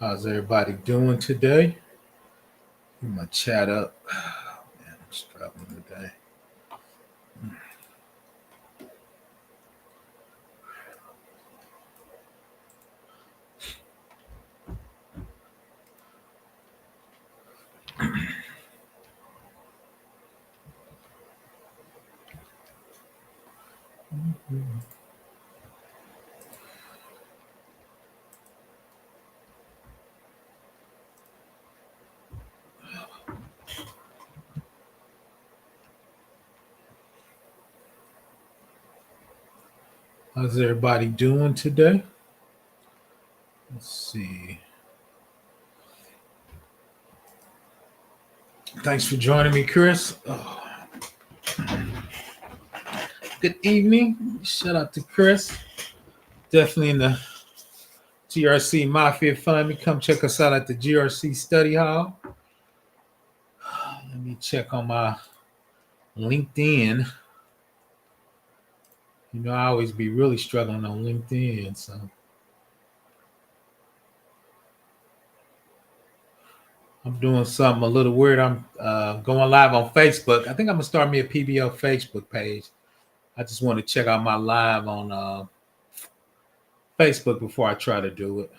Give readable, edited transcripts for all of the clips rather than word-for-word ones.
How's everybody doing today? Get my chat up. Man, I'm struggling today. How's everybody doing today? Let's see. Thanks for joining me, Chris. Oh, good evening. Shout out to Chris. Definitely in the GRC Mafia family. Come check us out at the GRC Study Hall. Let me check on my LinkedIn. You know, I always be really struggling on LinkedIn, so I'm doing something a little weird. I'm going live on Facebook. I think I'm gonna start me a PBO Facebook page. I just want to check out my live on Facebook before I try to do it.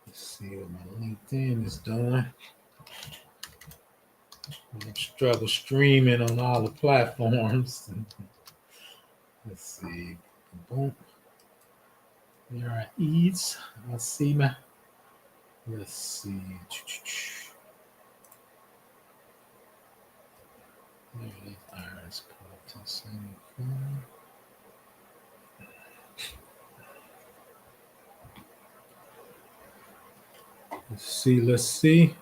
Let's see what my LinkedIn is doing. I struggle streaming on all the platforms. Let's see. Boom. There are eats. Let's see, man. Let's see. There it is. IRS Let's see. Let's see.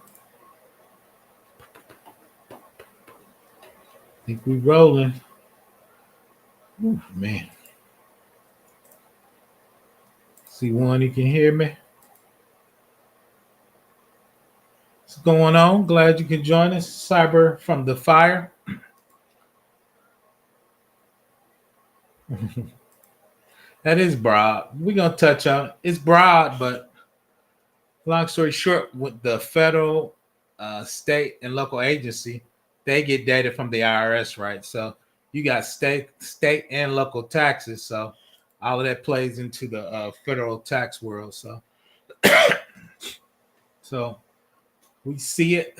I think we rolling. Ooh, man. See one, you can hear me. What's going on? Glad you can join us. Cyber from the fire. That is broad. We're gonna touch on it's broad, but long story short, with the federal, state, and local agency, they get data from the IRS, right? So you got state, and local taxes. So all of that plays into the federal tax world. So we see it.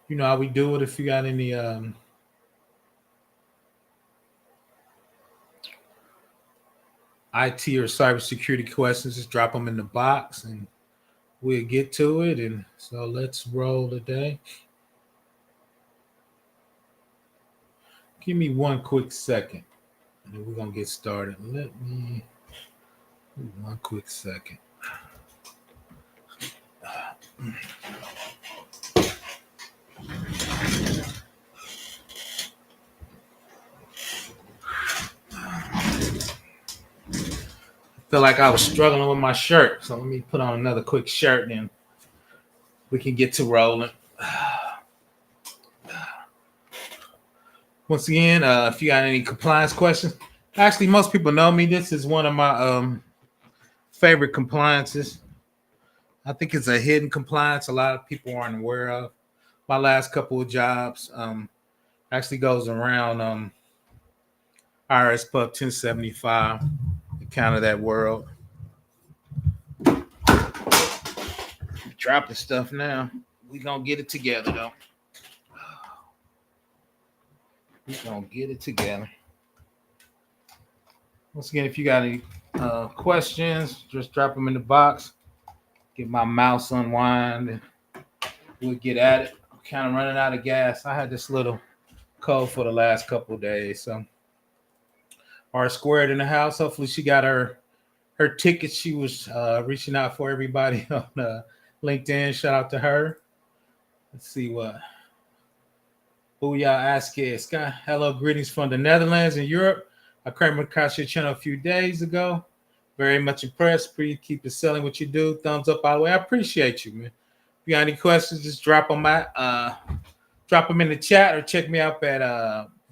You know how we do it. If you got any IT or cybersecurity questions, just drop them in the box and we'll get to it. And so let's roll today. Give me one quick second and then we're going to get started. Let me, one quick second. Feel like I was struggling with my shirt. So let me put on another quick shirt and we can get to rolling. Once again, if you got any compliance questions, actually, most people know me. This is one of my favorite compliances. I think it's a hidden compliance a lot of people aren't aware of. My last couple of jobs actually goes around IRS Pub 1075, the kind of that world. Dropping stuff now. We gonna get it together though. We gonna get it together. Once again, if you got any questions, just drop them in the box. Get my mouse unwind and we'll get at it. I'm kind of running out of gas. I had this little cold for the last couple of days. So our squared in the house. Hopefully she got her ticket. She was reaching out for everybody on LinkedIn. Shout out to her. Let's see what. Booyah Aske Scott. Hello, greetings from the Netherlands and Europe. I came across your channel a few days ago. Very much impressed. Please keep selling what you do. Thumbs up all the way. I appreciate you, man. If you got any questions, just drop them drop them in the chat or check me out at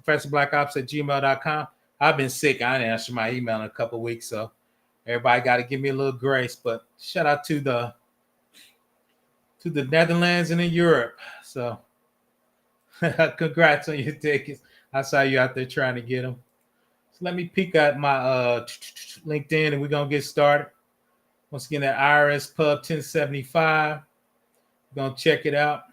professorbblackops@gmail.com. I've been sick. I didn't answer my email in a couple of weeks, so everybody got to give me a little grace. But shout out to the Netherlands and in Europe. So congrats on your tickets. I saw you out there trying to get them. So let me peek at my LinkedIn and we're going to get started. Once again, that IRS Pub 1075. We're going to check it out.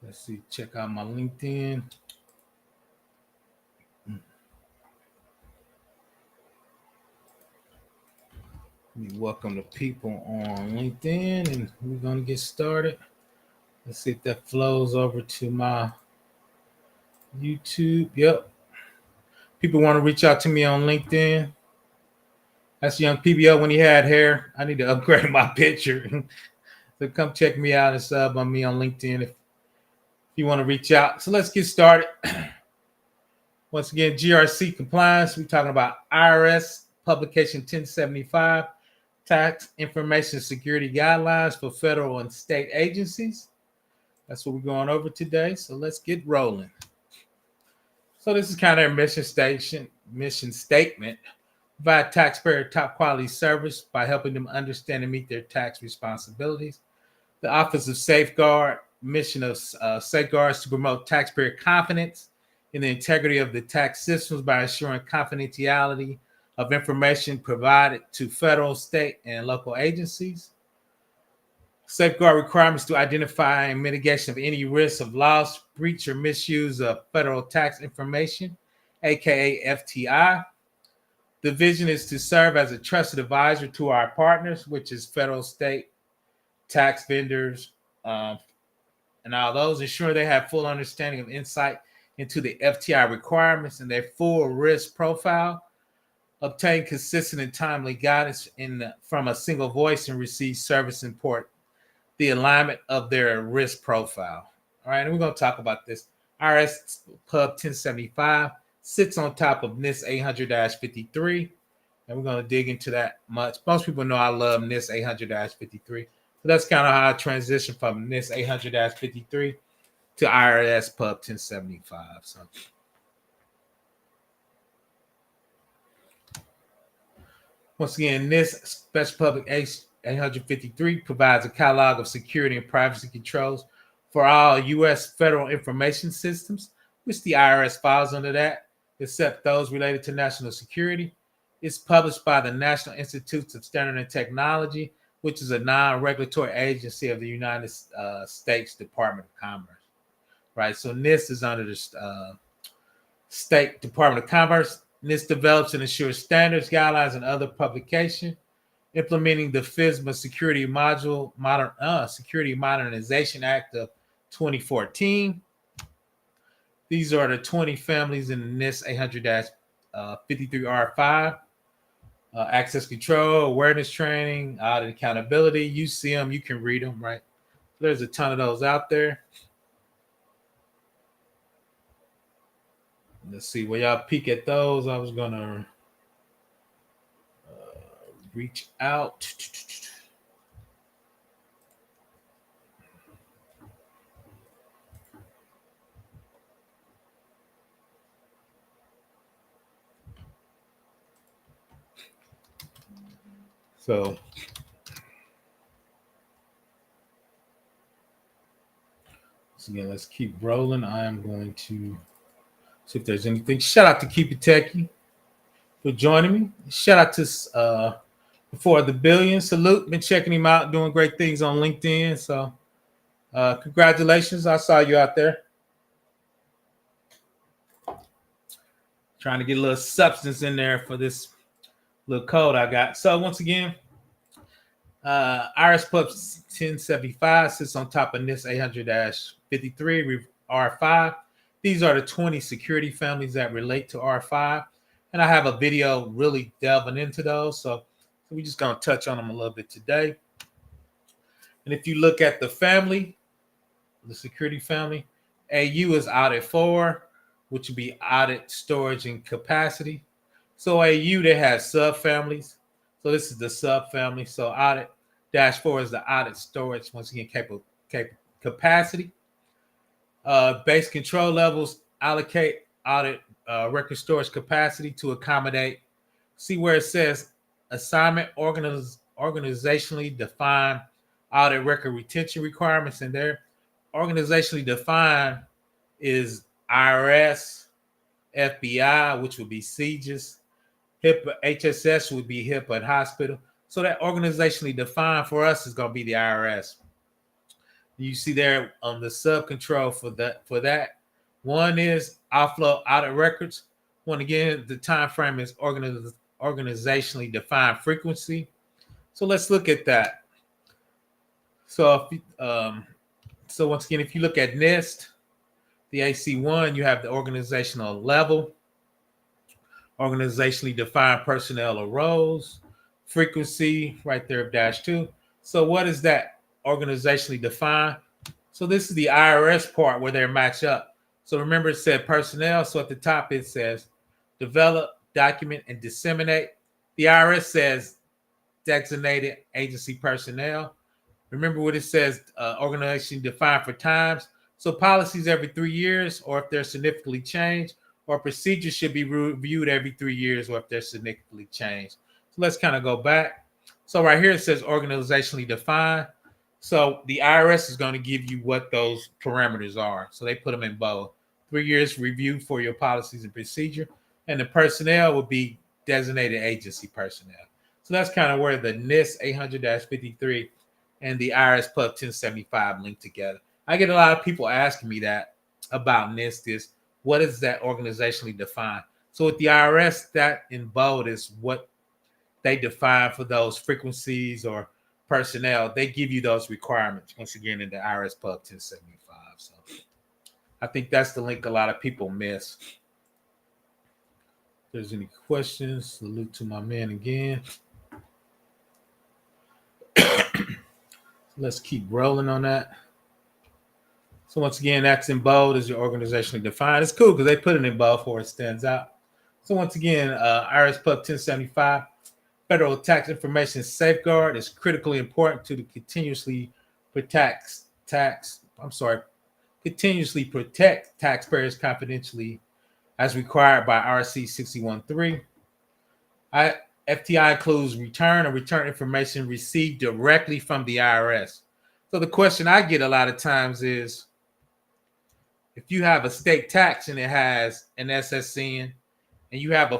Let's see. Check out my LinkedIn. We welcome the people on LinkedIn and we're going to get started. Let's see if that flows over to my YouTube. Yep. People want to reach out to me on LinkedIn. That's young PBO when he had hair. I need to upgrade my picture. So come check me out and sub on me on LinkedIn if you want to reach out. So let's get started. Once again, GRC compliance. We're talking about IRS publication 1075, tax information security guidelines for federal and state agencies. That's what we're going over today. So let's get rolling. So this is kind of our mission statement. Provide taxpayer top quality service by helping them understand and meet their tax responsibilities. The Office of Safeguard, mission of safeguards to promote taxpayer confidence in the integrity of the tax systems by ensuring confidentiality of information provided to federal, state, and local agencies. Safeguard requirements to identify and mitigation of any risk of loss, breach, or misuse of federal tax information, aka FTI. The vision is to serve as a trusted advisor to our partners, which is federal, state, tax vendors, and all those, ensure they have full understanding of insight into the FTI requirements and their full risk profile, obtain consistent and timely guidance from a single voice, and receive service and support the alignment of their risk profile. All right, and we're going to talk about this. IRS Pub 1075 sits on top of NIST 800-53, and we're going to dig into that much. Most people know I love NIST 800-53, so that's kind of how I transitioned from NIST 800-53 to IRS Pub 1075. So once again, NIST Special Public 853 provides a catalog of security and privacy controls for all U.S. federal information systems, which the IRS falls under that, except those related to national security. It's published by the National Institutes of Standards and Technology, which is a non-regulatory agency of the United States Department of Commerce. Right, so NIST is under the State Department of Commerce. NIST develops and ensures standards, guidelines, and other publication, implementing the FISMA Security Security Modernization Act of 2014. These are the 20 families in the NIST 800-53R5. Access control, awareness training, audit accountability. You see them, you can read them, right? There's a ton of those out there. Let's see, where y'all peek at those. I was going to reach out. So again, let's keep rolling. I am going to see if there's anything. Shout out to Keep It Techie for joining me. Shout out to Before the Billion. Salute. Been checking him out, doing great things on LinkedIn. So congratulations. I saw you out there. Trying to get a little substance in there for this little code I got. So once again, IRS Pub 1075 sits on top of NIST 800-53 R5. These are the 20 security families that relate to R5. And I have a video really delving into those. So we're just going to touch on them a little bit today. And if you look at the family, the security family, AU is audit 4, which would be audit, storage, and capacity. So AU, they have subfamilies. So this is the subfamily. So audit -4 is the audit storage, once again, capacity. Base control levels allocate audit record storage capacity to accommodate. See where it says assignment organizationally defined audit record retention requirements in there. Organizationally defined is IRS, FBI, which would be CGIS, HIPAA, HSS would be HIPAA and hospital. So that organizationally defined for us is going to be the IRS. You see there on the sub control for that. One is offload audit records. One again, the time frame is organizationally defined frequency. So let's look at that. So so once again, if you look at NIST, the AC1, you have the organizational level, organizationally defined personnel or roles, frequency right there of -2. So what is that organizationally defined? So this is the IRS part where they match up. So remember it said personnel. So at the top it says develop, document, and disseminate. The IRS says designated agency personnel. Remember what it says, organization defined for times. So policies every 3 years, or if they're significantly changed, or procedures should be reviewed every 3 years, or if they're significantly changed. So let's kind of go back. So right here it says organizationally defined. So the IRS is going to give you what those parameters are. So they put them in bold. 3 years review for your policies and procedure. And the personnel will be designated agency personnel. So that's kind of where the NIST 800-53 and the IRS Pub 1075 link together. I get a lot of people asking me that about NIST is what is that organizationally defined? So with the IRS, that in bold is what they define for those frequencies or personnel. They give you those requirements once again in the IRS Pub 1075. So I think that's the link a lot of people miss. If there's any questions, salute to my man again. Let's keep rolling on that. So once again, that's in bold as your organizationally defined. It's cool because they put it in bold for it stands out. So once again, IRS Pub 1075, federal tax information safeguard is critically important to the continuously protect taxpayers confidentially as required by RC 613. FTI includes return or return information received directly from the IRS. So the question I get a lot of times is, if you have a state tax and it has an SSN, and you have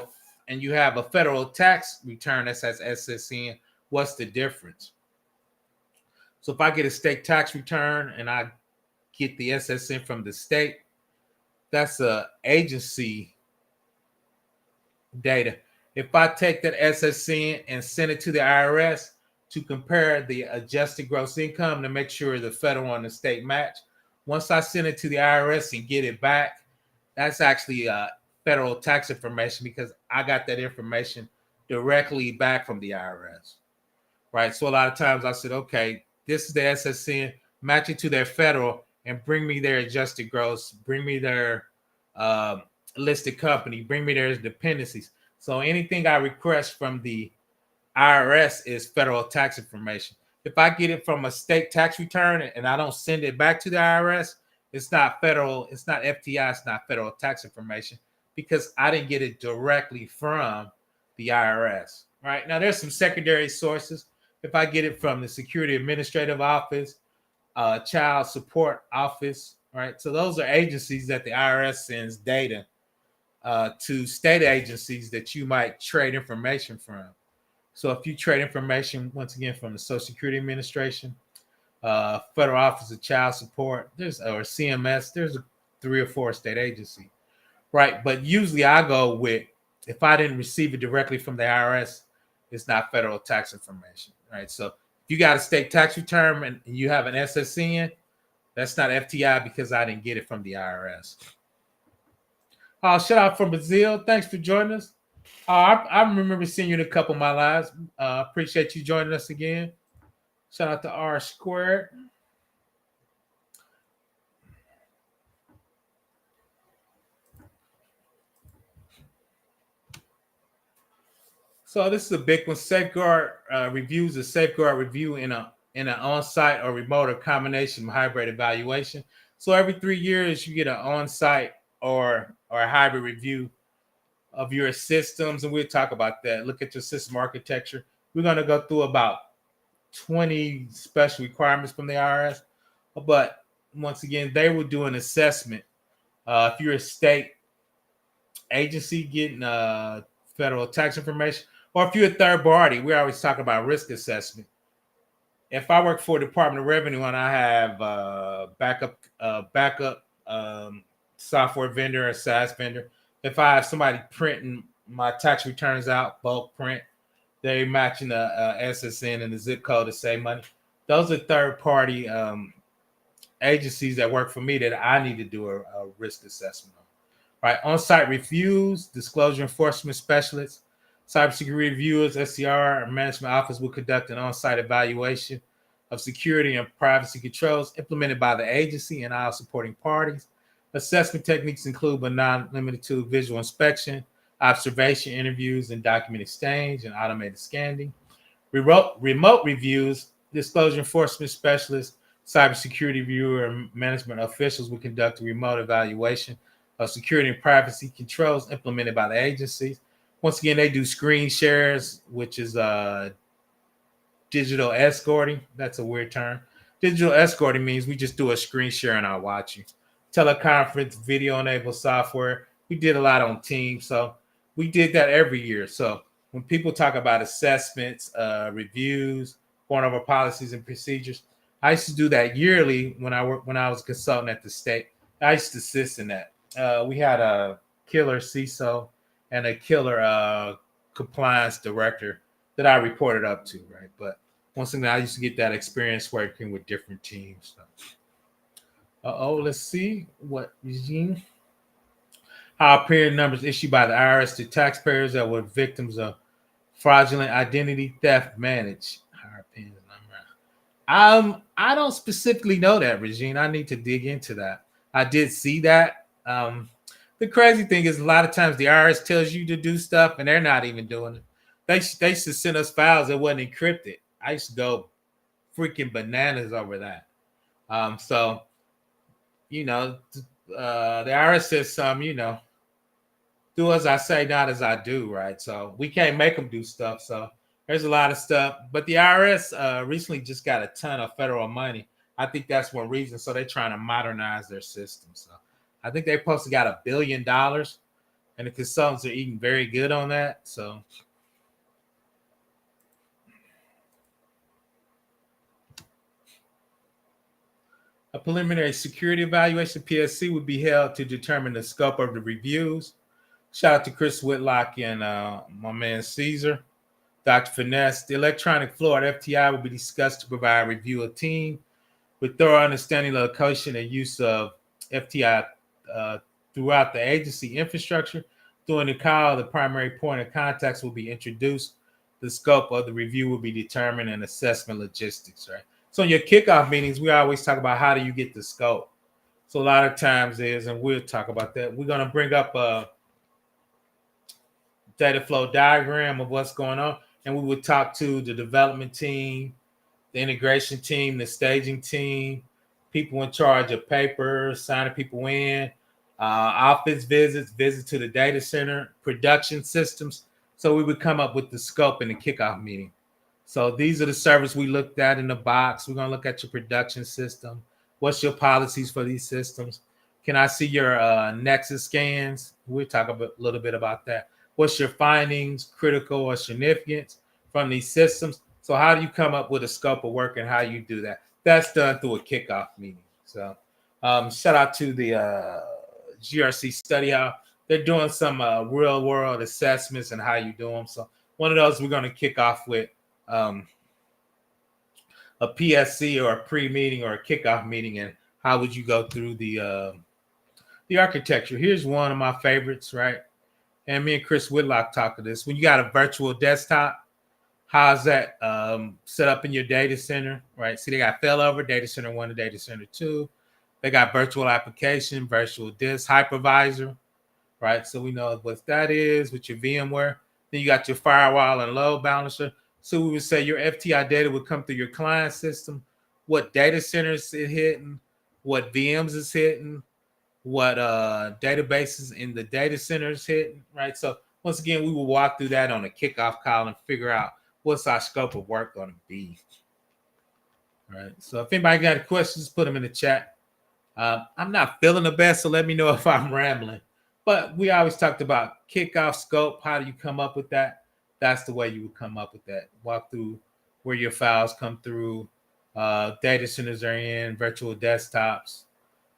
a federal tax return that says SSN, what's the difference? So if I get a state tax return and I get the SSN from the state, that's a agency data. If I take that SSN and send it to the IRS to compare the adjusted gross income to make sure the federal and the state match, once I send it to the IRS and get it back, that's actually federal tax information because I got that information directly back from the IRS, right? So a lot of times I said, okay, this is the SSN, match it to their federal and bring me their adjusted gross, bring me their listed company, bring me their dependencies. So anything I request from the IRS is federal tax information. If I get it from a state tax return and I don't send it back to the IRS, it's not federal, it's not FTI, it's not federal tax information because I didn't get it directly from the IRS. Right now, there's some secondary sources. If I get it from the Security Administrative Office, Child Support Office, right? So those are agencies that the IRS sends data to state agencies that you might trade information from. So if you trade information, once again, from the Social Security Administration, Federal Office of Child Support, or CMS, there's 3 or 4 state agencies, right? But usually I go with, if I didn't receive it directly from the IRS, it's not federal tax information, right? So if you got a state tax return and you have an SSN, that's not FTI because I didn't get it from the IRS. Shout out from Brazil. Thanks for joining us. I remember seeing you in a couple of my lives. Appreciate you joining us again. Shout out to R Squared. So this is a big one. Safeguard reviews a safeguard review in a in an on-site or remote or combination of hybrid evaluation. So every 3 years, you get an on-site or a hybrid review of your systems, and we'll talk about that. Look at your system architecture. We're going to go through about 20 special requirements from the IRS, but once again, they will do an assessment. If you're a state agency getting federal tax information, or if you're a third party, we always talk about risk assessment. If I work for the Department of Revenue and I have backup software vendor or SaaS vendor, if I have somebody printing my tax returns out, bulk print, they matching the SSN and the zip code to save money. Those are third party agencies that work for me that I need to do a risk assessment on. Right, on-site reviews, disclosure enforcement specialists, cybersecurity reviewers, SCR, management office will conduct an on-site evaluation of security and privacy controls implemented by the agency and all supporting parties. Assessment techniques include, but not limited to, visual inspection, observation, interviews, and document exchange, and automated scanning. Remote reviews, disclosure enforcement specialists, cybersecurity reviewer, and management officials will conduct a remote evaluation of security and privacy controls implemented by the agencies. Once again, they do screen shares, which is digital escorting. That's a weird term. Digital escorting means we just do a screen share and I'll watch you. Teleconference, video enabled software. We did a lot on Teams, so we did that every year. So when people talk about assessments, reviews, going over policies and procedures, I used to do that yearly when I was a consultant at the state. I used to assist in that. We had a killer CISO and a killer compliance director that I reported up to, right? But once again, I used to get that experience working with different teams. So. Let's see what regime. How period numbers issued by the IRS to taxpayers that were victims of fraudulent identity theft managed. I don't specifically know that, Regine. I need to dig into that. I did see that. The crazy thing is a lot of times the IRS tells you to do stuff and they're not even doing it. They used to send us files that wasn't encrypted. I used to go freaking bananas over that. So, the IRS says do as I say, not as I do, right? So we can't make them do stuff. So there's a lot of stuff. But the IRS recently just got a ton of federal money. I think that's one reason. So they're trying to modernize their system. So I think they supposed to got $1 billion, and the consultants are eating very good on that. So a preliminary security evaluation, PSC, would be held to determine the scope of the reviews. Shout out to Chris Whitlock and my man Caesar. Dr. Finesse. The electronic flow at FTI will be discussed to provide review of team with thorough understanding, location, and use of FTI throughout the agency infrastructure. During the call, the primary point of contacts will be introduced. The scope of the review will be determined and assessment logistics, right? So in your kickoff meetings, we always talk about how do you get the scope. So a lot of times and we'll talk about that. We're going to bring up a data flow diagram of what's going on. And we would talk to the development team, the integration team, the staging team, people in charge of papers, signing people in, office visits to the data center, production systems. So we would come up with the scope in the kickoff meeting. So these are the services we looked at in the box. We're going to look at your production system. What's your policies for these systems? Can I see your Nexus scans? We'll talk a little bit about that. What's your findings, critical or significance from these systems? So how do you come up with a scope of work and how you do that? That's done through a kickoff meeting. So shout out to the GRC study hall. They're doing some real world assessments and how you do them. So one of those we're going to kick off with a PSC or a pre-meeting or a kickoff meeting, and how would you go through the architecture. Here's one of my favorites, right? And me and Chris Whitlock talked to this. When you got a virtual desktop, how's that set up in your data center, right? See, they got failover, data center 1 to data center 2. They got virtual application, virtual disk, hypervisor, right? So we know what that is with your VMware. Then you got your firewall and load balancer. So we would say your FTI data would come through your client system, what data centers it hitting, what VMs is hitting, what databases in the data centers hitting, right? So once again, we will walk through that on a kickoff call and figure out what's our scope of work going to be. Right. So if anybody got questions, put them in the chat. I'm not feeling the best, so let me know if I'm rambling. But we always talked about kickoff scope. How do you come up with that? That's the way you would come up with that. Walk through where your files come through. Data centers are in, virtual desktops.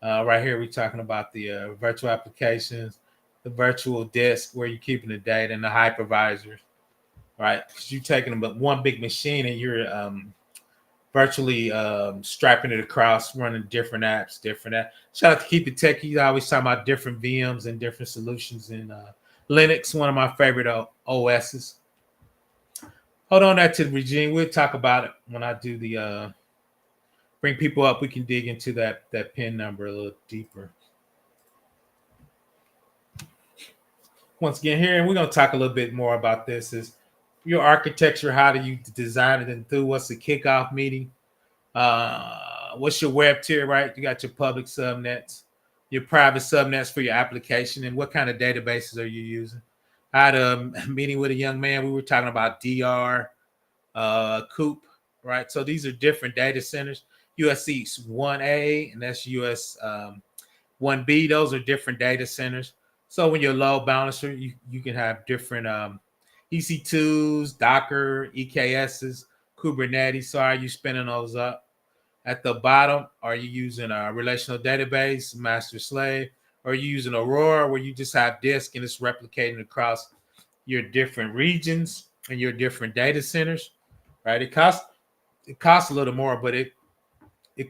Right here, we're talking about the virtual applications, the virtual disk where you're keeping the data, and the hypervisors. Right, because you're taking them one big machine and you're virtually strapping it across, running different apps, Shout out to Keep It Tech. He's always talking about different VMs and different solutions in Linux, one of my favorite OSs. Hold on that to the regime. We'll talk about it when I do the bring people up. We can dig into that PIN number a little deeper. Once again, here, and we're going to talk a little bit more about this, is your architecture. How do you design it and do what's the kickoff meeting? What's your web tier, right? You got your public subnets, your private subnets for your application, and what kind of databases are you using? I had a meeting with a young man. We were talking about DR, COOP, right? So these are different data centers. USC 1A, and that's US 1B. Those are different data centers. So when you're load balancer, you can have different EC2s, Docker, EKSs, Kubernetes. So are you spinning those up? At the bottom, are you using a relational database, master slave, or are you using Aurora where you just have disk and it's replicating across your different regions and your different data centers, right? It costs a little more, but it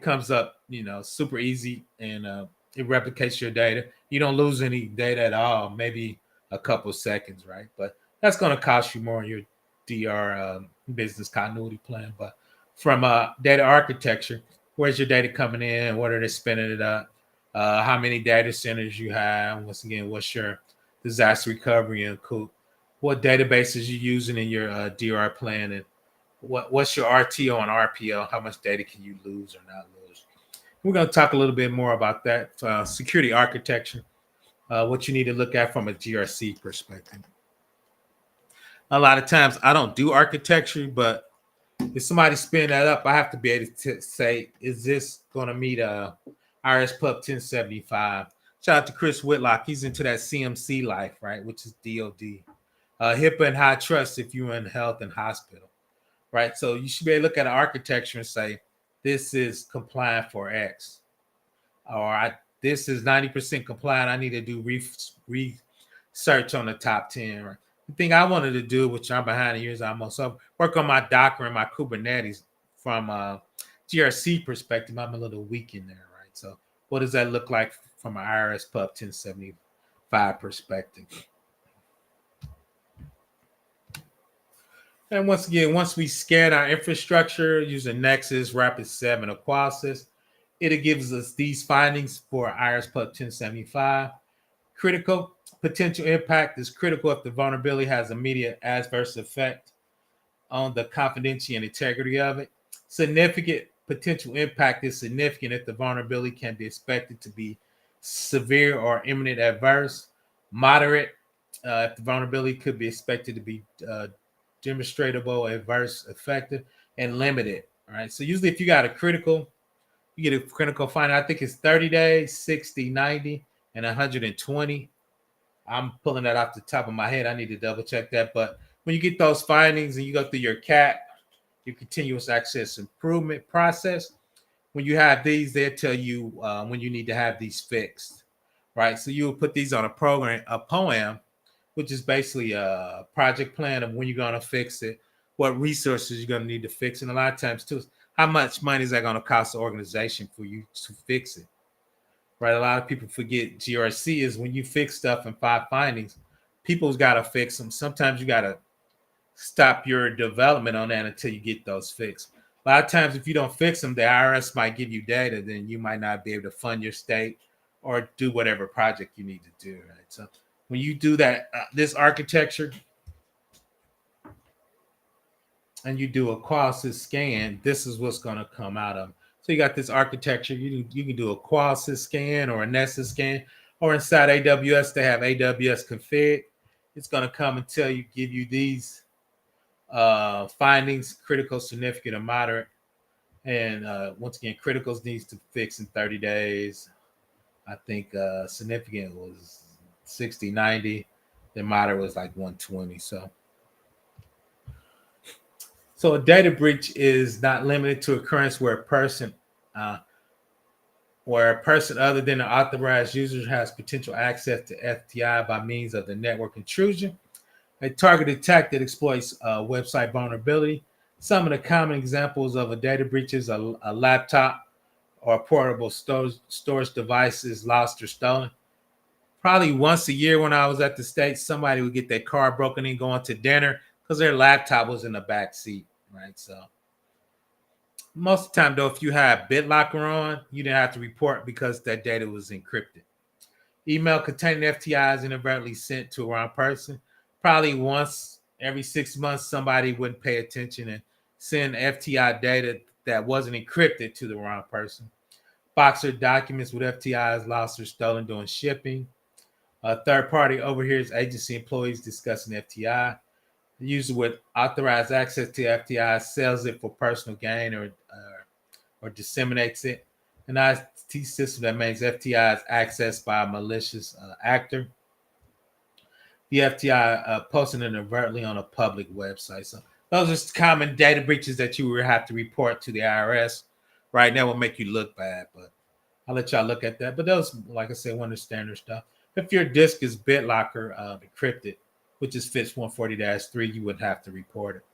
comes up, super easy, and it replicates your data. You don't lose any data at all, maybe a couple of seconds, right? But that's going to cost you more in your DR business continuity plan. But from data architecture, where's your data coming in? What are they spinning it up? How many data centers you have? Once again, what's your disaster recovery and what databases you're using in your DR plan, and what's your RTO and RPO? How much data can you lose or not lose? We're going to talk a little bit more about that security architecture, what you need to look at from a GRC perspective. A lot of times I don't do architecture, but if somebody spin that up, I have to be able to say, is this going to meet IRS Pub 1075? Shout out to Chris Whitlock. He's into that CMC life, right, which is DOD. HIPAA and high trust if you're in health and hospital, right? So you should be able to look at an architecture and say, this is compliant for X. Or this is 90% compliant. I need to do research on the top 10, right? The thing I wanted to do, which I'm behind the years almost, so work on my Docker and my Kubernetes from a GRC perspective. I'm a little weak in there, right? So what does that look like from an IRS Pub 1075 perspective? And once again, once we scan our infrastructure using Nexus, Rapid7, or Qualys, it gives us these findings for IRS Pub 1075. Critical potential impact is critical if the vulnerability has immediate adverse effect on the confidentiality and integrity of it. Significant potential impact is significant if the vulnerability can be expected to be severe or imminent adverse. Moderate if the vulnerability could be expected to be demonstrable, adverse, effective, and limited. All right. So usually if you got a critical, you get a critical finding. I think it's 30 days, 60, 90, and 120. I'm pulling that off the top of my head. I need to double check that. But when you get those findings and you go through your CAP, your continuous access improvement process, when you have these, they'll tell you when you need to have these fixed, right? So you will put these on a POAM, which is basically a project plan of when you're going to fix it, what resources you're going to need to fix. And a lot of times, too, how much money is that going to cost the organization for you to fix it? Right? A lot of people forget GRC is when you fix stuff in 5 findings, people's got to fix them. Sometimes you got to stop your development on that until you get those fixed. A lot of times, if you don't fix them, the IRS might give you data, then you might not be able to fund your state or do whatever project you need to do. Right? So when you do that, this architecture, and you do a qualsys scan, this is what's going to come out of it. So you got this architecture. You can do a qualsys scan or a Nessus scan, or inside AWS they have AWS config. It's going to come and give you these findings: critical, significant, or moderate. And once again, criticals needs to fix in 30 days. I think significant was 60, 90. Then moderate was like 120. So a data breach is not limited to occurrence uh, where a person other than an authorized user has potential access to FTI by means of the network intrusion, a targeted attack that exploits website vulnerability. Some of the common examples of a data breach is a laptop or portable storage device is lost or stolen. Probably once a year when I was at the States, somebody would get their car broken in going to dinner because their laptop was in the back seat, right? So most of the time, though, if you have BitLocker on, you didn't have to report because that data was encrypted. Email containing FTI is inadvertently sent to a wrong person. Probably once every 6 months, somebody wouldn't pay attention and send FTI data that wasn't encrypted to the wrong person. Boxer documents with FTIs lost or stolen during shipping. A third party overhears agency employees discussing FTI. The user with authorized access to FTI sells it for personal gain or disseminates it. An IT system that makes FTI is accessed by a malicious actor. The FTI posted inadvertently on a public website. So those are common data breaches that you would have to report to the IRS. Right now will make you look bad, but I'll let y'all look at that. But those, like I said, one of the standard stuff. If your disk is BitLocker encrypted, which is FIPS 140-3, you would have to report it.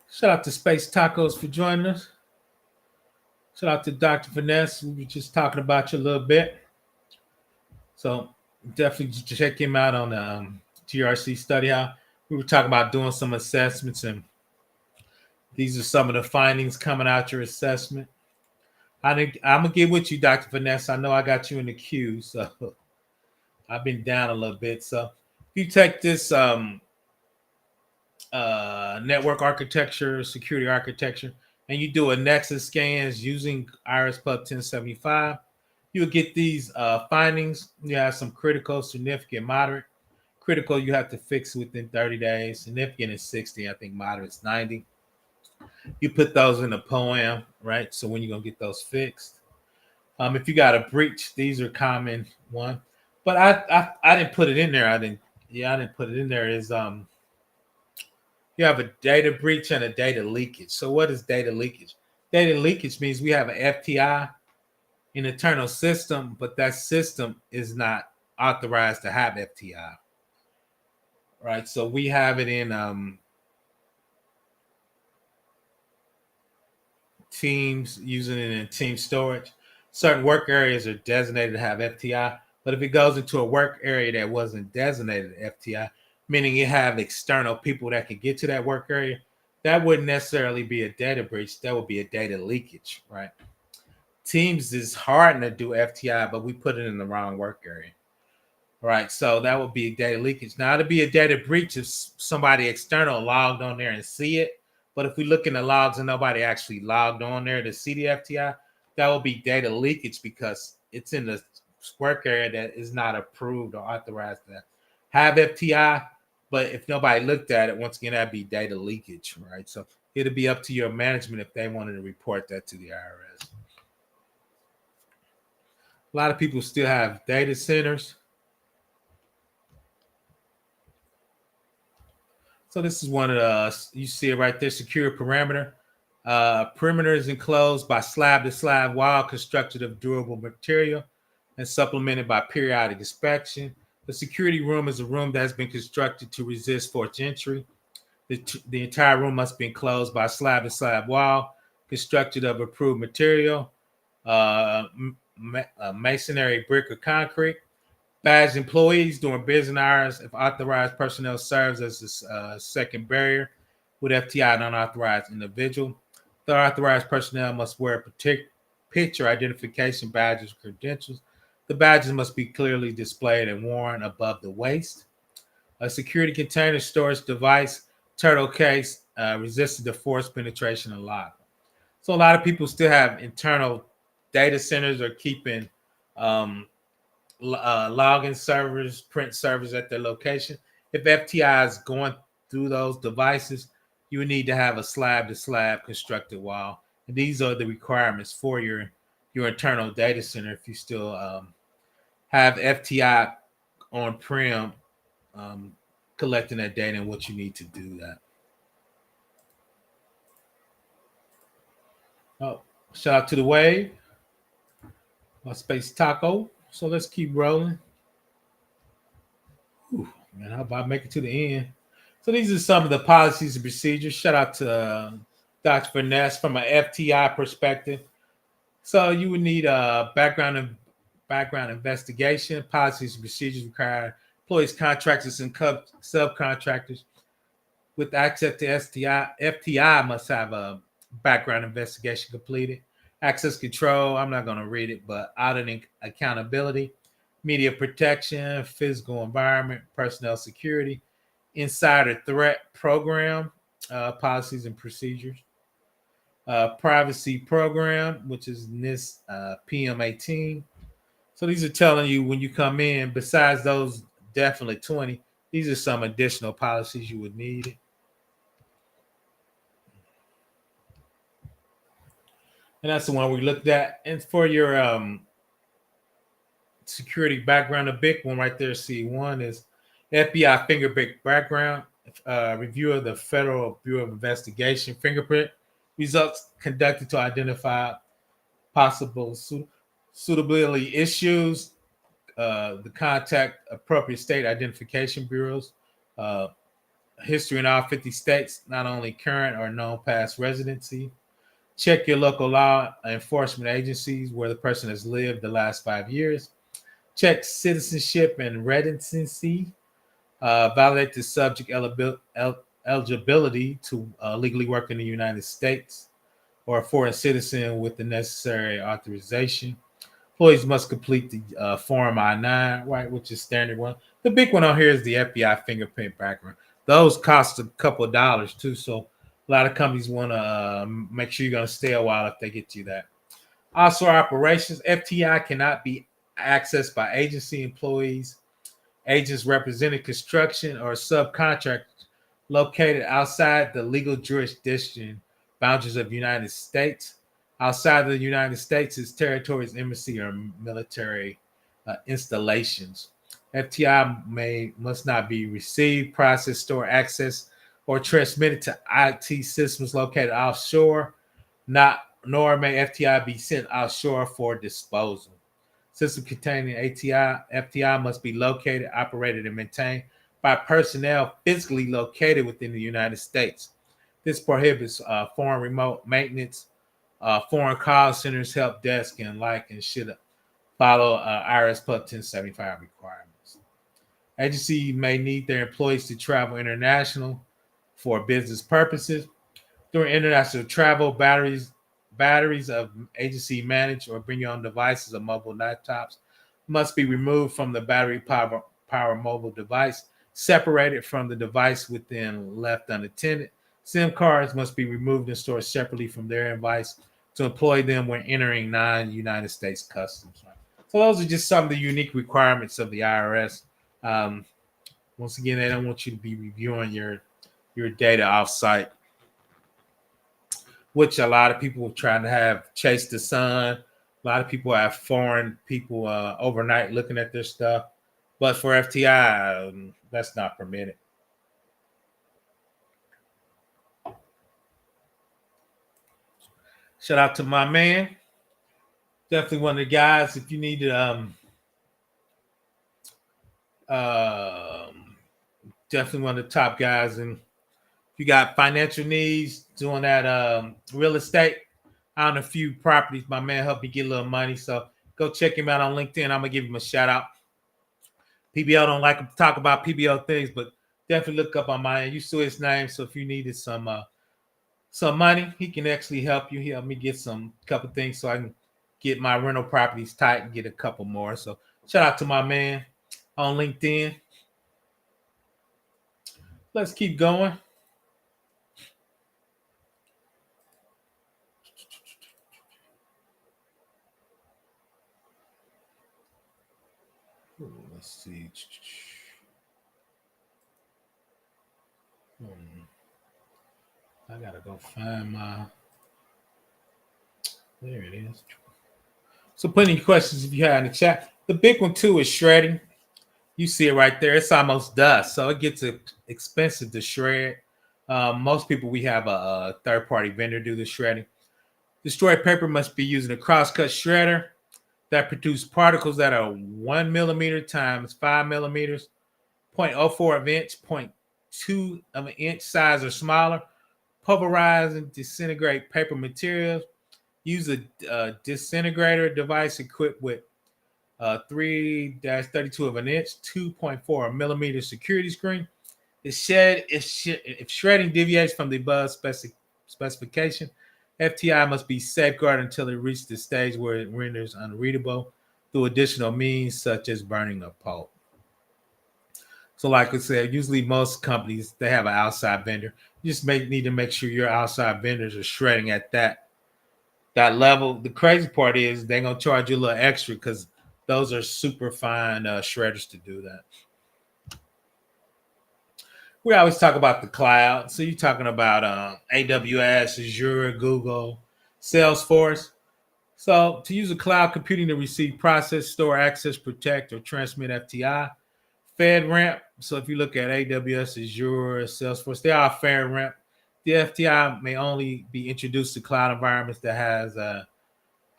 Shout out to Space Tacos for joining us. Shout out to Dr. Finesse. We were just talking about you a little bit. So definitely check him out on the GRC study hall. We were talking about doing some assessments, and these are some of the findings coming out your assessment. I'm going to get with you, Dr. Finesse. I know I got you in the queue, so I've been down a little bit. So if you take this network architecture, security architecture, and you do a nexus scans using IRS Pub 1075, you'll get these findings. You have some critical, significant, moderate. Critical, you have to fix within 30 days. Significant is 60. I think moderate is 90. You put those in a poem, right? So when you're going to get those fixed. If you got a breach, these are common one. But I didn't put it in there. I didn't put it in there. Is you have a data breach and a data leakage. So what is data leakage? Data leakage means we have an FTI, an internal system, but that system is not authorized to have FTI. Right. So we have it in Teams, using it in team storage. Certain work areas are designated to have FTI, but if it goes into a work area that wasn't designated FTI, meaning you have external people that can get to that work area, that wouldn't necessarily be a data breach. That would be a data leakage, right? Teams is hard to do FTI, but we put it in the wrong work area. Right, so that would be data leakage. Now, it'd be a data breach if somebody external logged on there and see it. But if we look in the logs and nobody actually logged on there to see the FTI, that will be data leakage because it's in the work area that is not approved or authorized to have FTI. But if nobody looked at it, once again, that'd be data leakage, right? So it'll be up to your management if they wanted to report that to the IRS. A lot of people still have data centers. So this is one of the, you see it right there, secure perimeter. Perimeter is enclosed by slab-to-slab wall constructed of durable material and supplemented by periodic inspection. The security room is a room that has been constructed to resist forced entry. The entire room must be enclosed by slab-to-slab wall constructed of approved material, masonry, brick, or concrete. Badged employees during business hours, if authorized personnel serves as a second barrier with FTI non-authorized individual. The authorized personnel must wear picture identification badges or credentials. The badges must be clearly displayed and worn above the waist. A security container storage device, turtle case, resisted to force penetration and lock. So a lot of people still have internal data centers or keeping um, login servers, print servers at their location. If FTI is going through those devices, you would need to have a slab to slab constructed wall. And these are the requirements for your internal data center if you still have FTI on prem um, collecting that data and what you need to do that. Oh, shout out to the wave, my space taco. So let's keep rolling. Whew, man, how about make it to the end? So these are some of the policies and procedures. Shout out to Dr. Finesse from an FTI perspective. So you would need a background investigation. Policies and procedures require employees, contractors, and subcontractors with access to STI. FTI must have a background investigation completed. Access control. I'm not going to read it, but auditing accountability, media protection, physical environment, personnel security, insider threat program, policies and procedures, privacy program, which is NIST PM18. So these are telling you when you come in, besides those definitely 20, these are some additional policies you would need. And that's the one we looked at. And for your security background, a big one right there, C1 is FBI fingerprint background review of the Federal Bureau of Investigation fingerprint results conducted to identify possible suitability issues. The contact appropriate state identification bureaus. Uh, History in all 50 states, not only current or known past residency. Check your local law enforcement agencies where the person has lived the last 5 years. Check citizenship and residency. Validate the subject eligibility to legally work in the United States or a foreign citizen with the necessary authorization. Employees must complete the Form I-9, right, which is standard one. The big one on here is the FBI fingerprint background. Those cost a couple of dollars too, so a lot of companies want to make sure you're going to stay a while if they get you that. Also, operations, FTI cannot be accessed by agency employees, agents representing construction or subcontractors located outside the legal jurisdiction boundaries of the United States. Outside of the United States is territories, embassy, or military installations. FTI must not be received, processed, stored, accessed, or transmitted to IT systems located offshore. Nor may FTI be sent offshore for disposal. System containing FTI must be located, operated, and maintained by personnel physically located within the United States. This prohibits foreign remote maintenance, foreign call centers, help desk, and should follow IRS Plus 1075 requirements. Agency may need their employees to travel international for business purposes. During international travel, batteries of agency managed or bring your own devices or mobile laptops must be removed from the battery power mobile device, separated from the device within left unattended. SIM cards must be removed and stored separately from their device to employ them when entering non-United States customs. So those are just some of the unique requirements of the IRS. Um, Once again, they don't want you to be reviewing your data offsite, which a lot of people are trying to have chase the sun. A lot of people have foreign people overnight looking at their stuff, but for FTI, that's not permitted. Shout out to my man, definitely one of the guys. If you need to, um, definitely one of the top guys, and if you got financial needs doing that real estate, I own a few properties. My man helped me get a little money, so go check him out on LinkedIn. I'm gonna give him a shout out. PBL don't like to talk about PBL things, but definitely look up on mine. You saw his name, so if you needed some money, he can actually help you. He helped me get some couple things so I can get my rental properties tight and get a couple more. So shout out to my man on LinkedIn. Let's keep going. Ooh, let's see. I gotta go find my. There it is. So put any questions if you have in the chat. The big one too is shredding. You see it right there. It's almost dust, so it gets expensive to shred. Most people, we have a third-party vendor do the shredding. Destroyed paper must be using a cross-cut shredder that produce particles that are 1 millimeter times 5 millimeters, 0.04 of inch, zero point 0.2 of an inch size or smaller. Pulverize and disintegrate paper materials. Use a disintegrator device equipped with 3-32 of an inch, 2.4 millimeter security screen. If shredding deviates from the above specification, FTI must be safeguarded until it reaches the stage where it renders unreadable through additional means such as burning a pulp. So, like I said, usually most companies they have an outside vendor. You just need to make sure your outside vendors are shredding at that level. The crazy part is they're gonna charge you a little extra because those are super fine shredders to do that. We always talk about the cloud. So you're talking about AWS, Azure, Google, Salesforce. So to use a cloud computing to receive, process, store, access, protect, or transmit FTI, FedRAMP. So if you look at AWS, Azure, Salesforce, they are FedRAMP. The FTI may only be introduced to cloud environments that has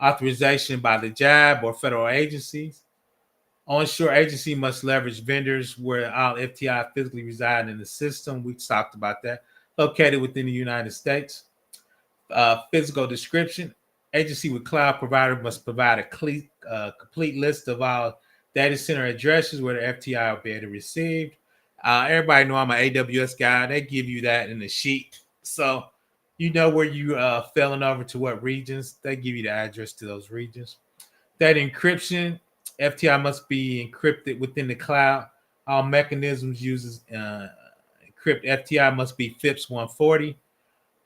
authorization by the JAB or federal agencies. Onshore agency must leverage vendors where all FTI physically reside in the system. We talked about that. Located within the United States. Physical description. Agency with cloud provider must provide a complete list of all data center addresses where the FTI will be able to receive. Everybody know I'm an AWS guy. They give you that in the sheet. So you know where you failing over to what regions. They give you the address to those regions. That encryption, FTI must be encrypted within the cloud. All mechanisms uses encrypt FTI must be FIPS 140.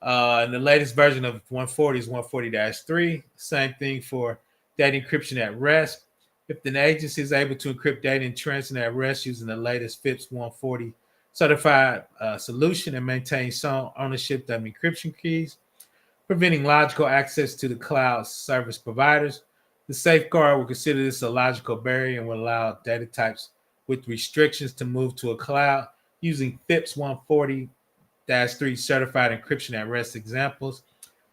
And the latest version of 140 is 140-3. Same thing for data encryption at rest. If the agency is able to encrypt data in transit at rest using the latest FIPS 140 certified solution and maintain some ownership of encryption keys, preventing logical access to the cloud service providers. The safeguard will consider this a logical barrier and will allow data types with restrictions to move to a cloud using FIPS 140-3 certified encryption at rest examples.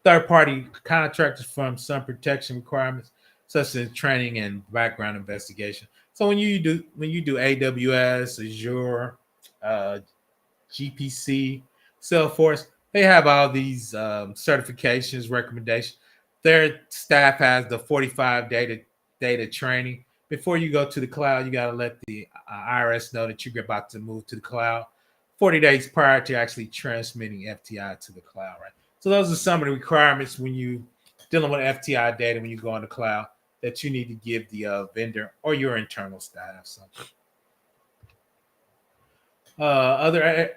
Third-party contractors from some protection requirements, such as training and background investigation. So when you do AWS, Azure, GPC, Salesforce, they have all these certifications, recommendations. Their staff has the 45 data training. Before you go to the cloud, you got to let the IRS know that you're about to move to the cloud 40 days prior to actually transmitting FTI to the cloud, right? So those are some of the requirements when you dealing with FTI data when you go on the cloud that you need to give the vendor or your internal staff. So other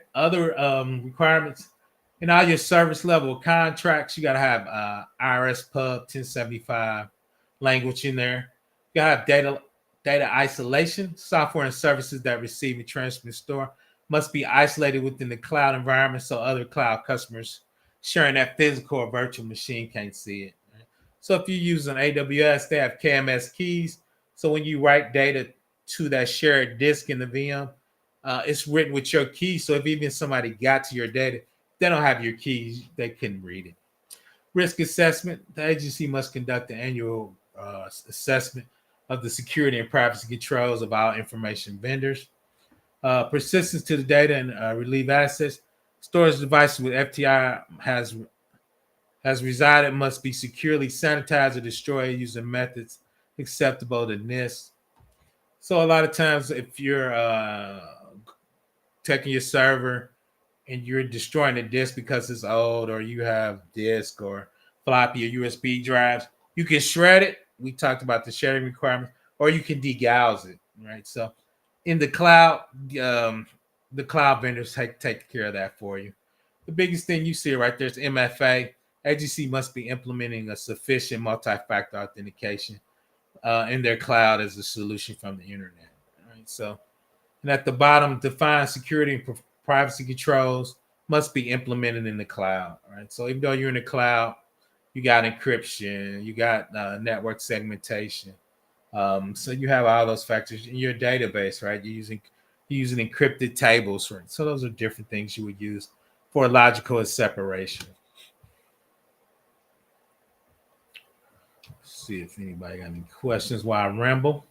requirements in all your service level contracts, you got to have IRS Pub 1075 language in there. You got to have data isolation. Software and services that receive and transmit and store must be isolated within the cloud environment so other cloud customers sharing that physical or virtual machine can't see it. Right? So if you use an AWS, they have KMS keys. So when you write data to that shared disk in the VM, it's written with your key. So if even somebody got to your data, they don't have your keys, they couldn't read it. Risk assessment. The agency must conduct an annual assessment of the security and privacy controls of all information vendors. Persistence to the data and relieve assets. Storage devices with FTI has resided must be securely sanitized or destroyed using methods acceptable to NIST. So a lot of times, if you're taking your server and you're destroying the disk because it's old, or you have disk or floppy or USB drives, you can shred it. we talked about the sharing requirements, or you can degauss it, right? So in um, the cloud vendors take care of that for you. The biggest thing you see right there is MFA. Agency must be implementing a sufficient multi-factor authentication in their cloud as a solution from the internet. Right? So, and at the bottom, define security and privacy controls must be implemented in the cloud. Right. So even though you're in the cloud, you got encryption, you got network segmentation. So you have all those factors in your database, right? You're using encrypted tables, right? So those are different things you would use for logical separation. Let's see if anybody got any questions while I ramble.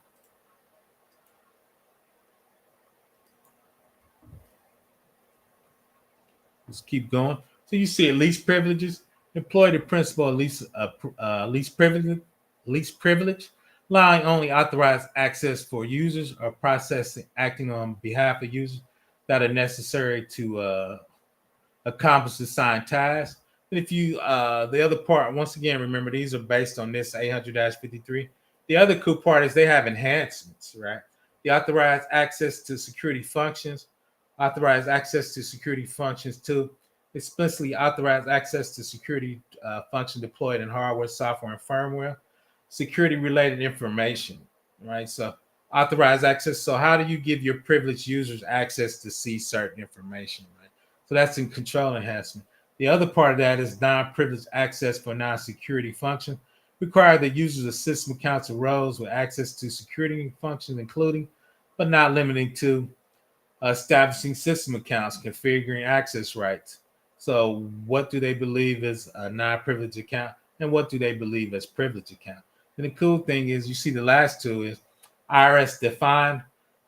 Let's keep going. So you see at least privileges. Employ the principle of least privilege, allowing only authorized access for users or processing acting on behalf of users that are necessary to accomplish assigned tasks. And if you the other part, once again, remember these are based on this 800-53. The other cool part is they have enhancements, right? The authorized access to security functions, authorized access to security functions to explicitly authorized access to security function deployed in hardware, software, and firmware, security related information, right? So authorized access. So how do you give your privileged users access to see certain information, right? So that's in control enhancement. The other part of that is non-privileged access for non-security functions. Require the users of system accounts or roles with access to security functions, including but not limiting to establishing system accounts, configuring access rights. So, what do they believe is a non-privileged account, and what do they believe is privileged account? And the cool thing is, you see the last two is IRS defined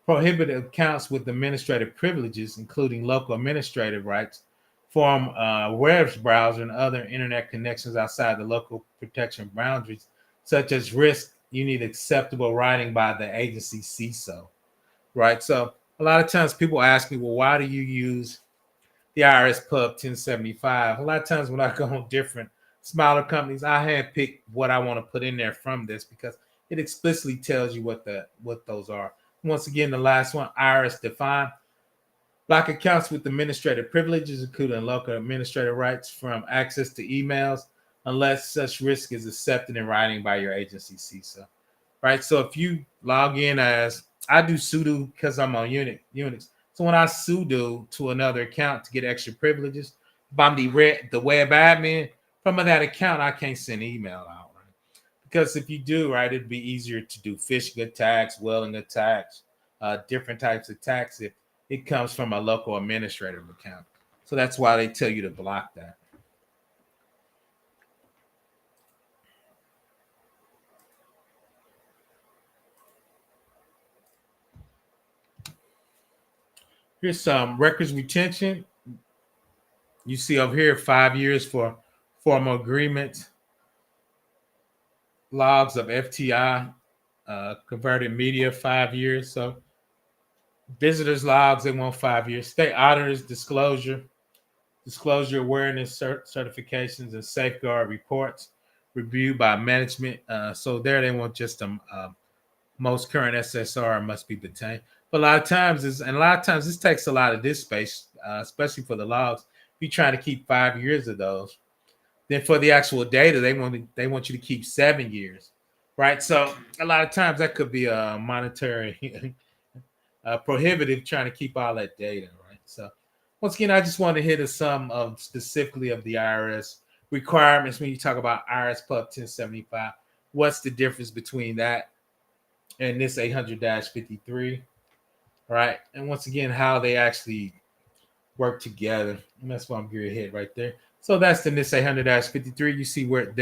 prohibited accounts with administrative privileges, including local administrative rights, form web browser and other internet connections outside the local protection boundaries, such as risk. You need acceptable writing by the agency CISO, right? So a lot of times people ask me, well, why do you use the IRS Pub 1075? A lot of times when I go on different smaller companies, I handpick what I want to put in there from this because it explicitly tells you what those are. Once again, the last one, IRS defined. Block accounts with administrative privileges, including local administrative rights from access to emails, unless such risk is accepted in writing by your agency CISA. Right. So if you log in as I do sudo because I'm on Unix. So when I sudo to another account to get extra privileges, if I'm the web admin from that account, I can't send email out, right? Because if you do, right, it'd be easier to do phishing attacks, welling attacks, different types of attacks if it comes from a local administrative account. So that's why they tell you to block that. Here's some records retention. You see over here 5 years for formal agreements, logs of FTI, converted media 5 years. So visitors logs they want 5 years. State auditors disclosure awareness certifications and safeguard reports reviewed by management. So there they want just the most current SSR must be obtained. But a lot of times this takes a lot of disk space, especially for the logs. If you try to keep 5 years of those, then for the actual data, they want you to keep 7 years, right? So a lot of times that could be a monetary prohibitive trying to keep all that data, right? So once again, I just want to hit some of specifically of the IRS requirements when you talk about IRS Pub 1075. What's the difference between that and this 800-53, right? And once again, how they actually work together. And that's what I'm going to hit right there. So that's the NIS 800-53. You see where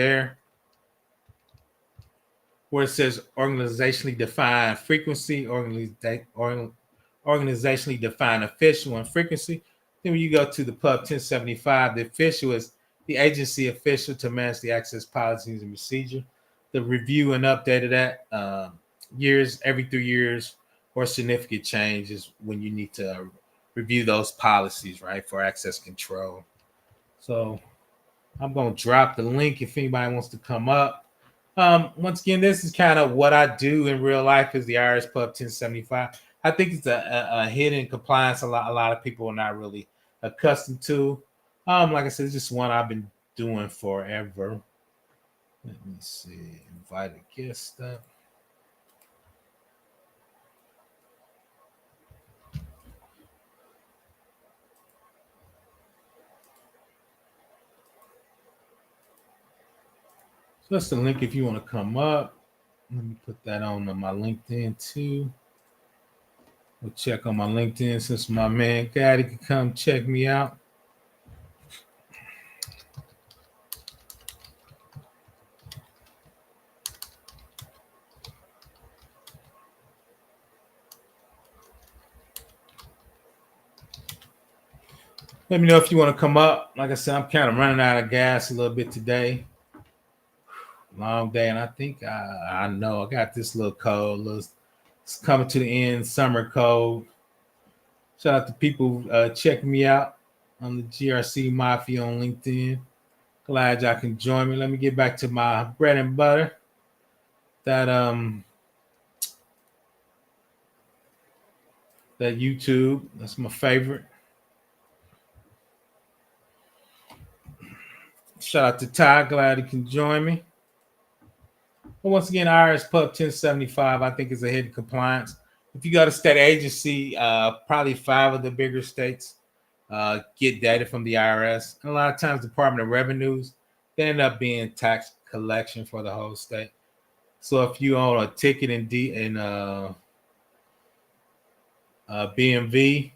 it says organizationally defined frequency, organizationally defined official and frequency. Then when you go to the Pub 1075, the official is the agency official to manage the access policies and procedure. The review and update of that years, every 3 years, or significant changes when you need to review those policies, right, for access control. So I'm going to drop the link if anybody wants to come up. Once again, this is kind of what I do in real life is the IRS Pub 1075. I think it's a hidden compliance a lot of people are not really accustomed to. Like I said, it's just one I've been doing forever. Let me see. Invite a guest up. So that's the link if you want to come up. Let me put that on my LinkedIn too. We'll check on my LinkedIn since my man Gaddy can come check me out. Let me know if you want to come up. Like I said, I'm kind of running out of gas a little bit today. Long day, and I think I know I got this little code. It's coming to the end. Summer code. Shout out to people checking me out on the GRC Mafia on LinkedIn. Glad y'all can join me. Let me get back to my bread and butter. That YouTube. That's my favorite. Shout out to Ty. Glad he can join me. But once again, IRS Pub 1075, I think is a hidden compliance. If you go to state agency, probably 5 of the bigger states get data from the IRS. And a lot of times, Department of Revenues, they end up being tax collection for the whole state. So if you own a ticket in BMV,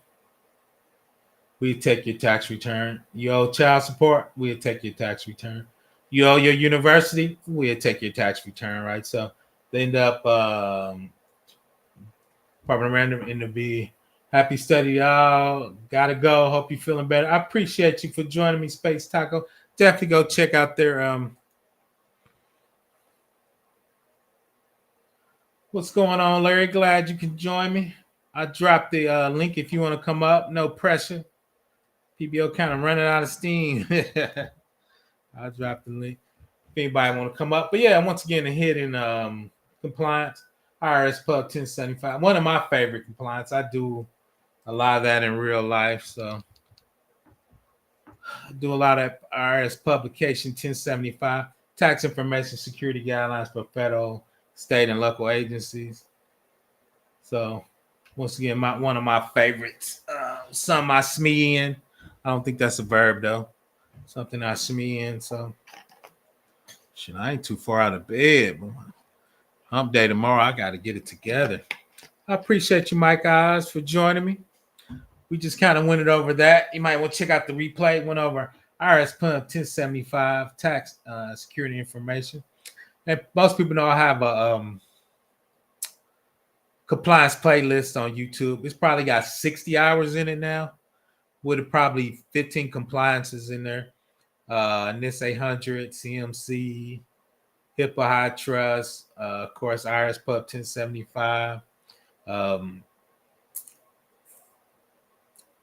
we take your tax return. You owe child support, we'll take your tax return. You owe your university, we'll take your tax return, right? So they end up Department of Random in the B. Happy study, y'all. Gotta go. Hope you're feeling better. I appreciate you for joining me, Space Taco. Definitely go check out their what's going on, Larry. Glad you can join me. I dropped the link if you want to come up. No pressure. PBO kind of running out of steam. I dropped the link if anybody want to come up. But yeah, once again, the hidden compliance, IRS Pub 1075. One of my favorite compliance. I do a lot of that in real life. So I do a lot of IRS publication 1075, tax information security guidelines for federal, state, and local agencies. So once again, one of my favorites. Some I SME in. I don't think that's a verb though. Something I SME in. So shit, I ain't too far out of bed. But hump day tomorrow. I got to get it together. I appreciate you, Mike Oz, for joining me. We just kind of went it over that. You might want to check out the replay. Went over IRS Pub 1075 tax security information. And most people know I have a compliance playlist on YouTube. It's probably got 60 hours in it now, with probably 15 compliances in there. NIS 800, CMC, HIPAA High Trust, of course, IRS Pub 1075.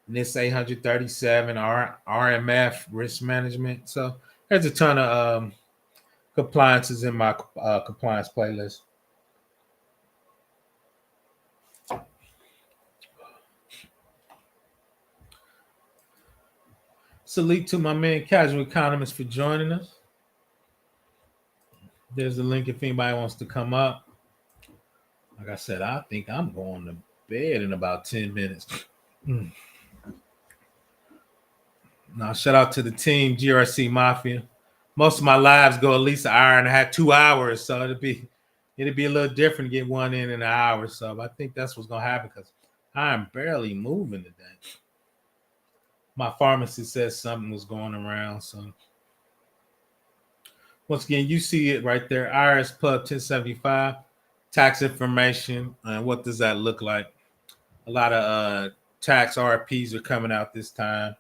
NIS 837, RMF, risk management. So there's a ton of compliances in my compliance playlist. Salute to my man Casual Economist for joining us. There's a link if anybody wants to come up. Like I said, I think I'm going to bed in about 10 minutes. Now, shout out to the team, GRC Mafia. Most of my lives go at least an hour and a half, 2 hours. So it'd be a little different to get one in an hour. So I think that's what's gonna happen because I'm barely moving today. My pharmacy says something was going around. So once again, you see it right there. IRS Pub 1075, tax information. And what does that look like? A lot of tax RPs are coming out this time.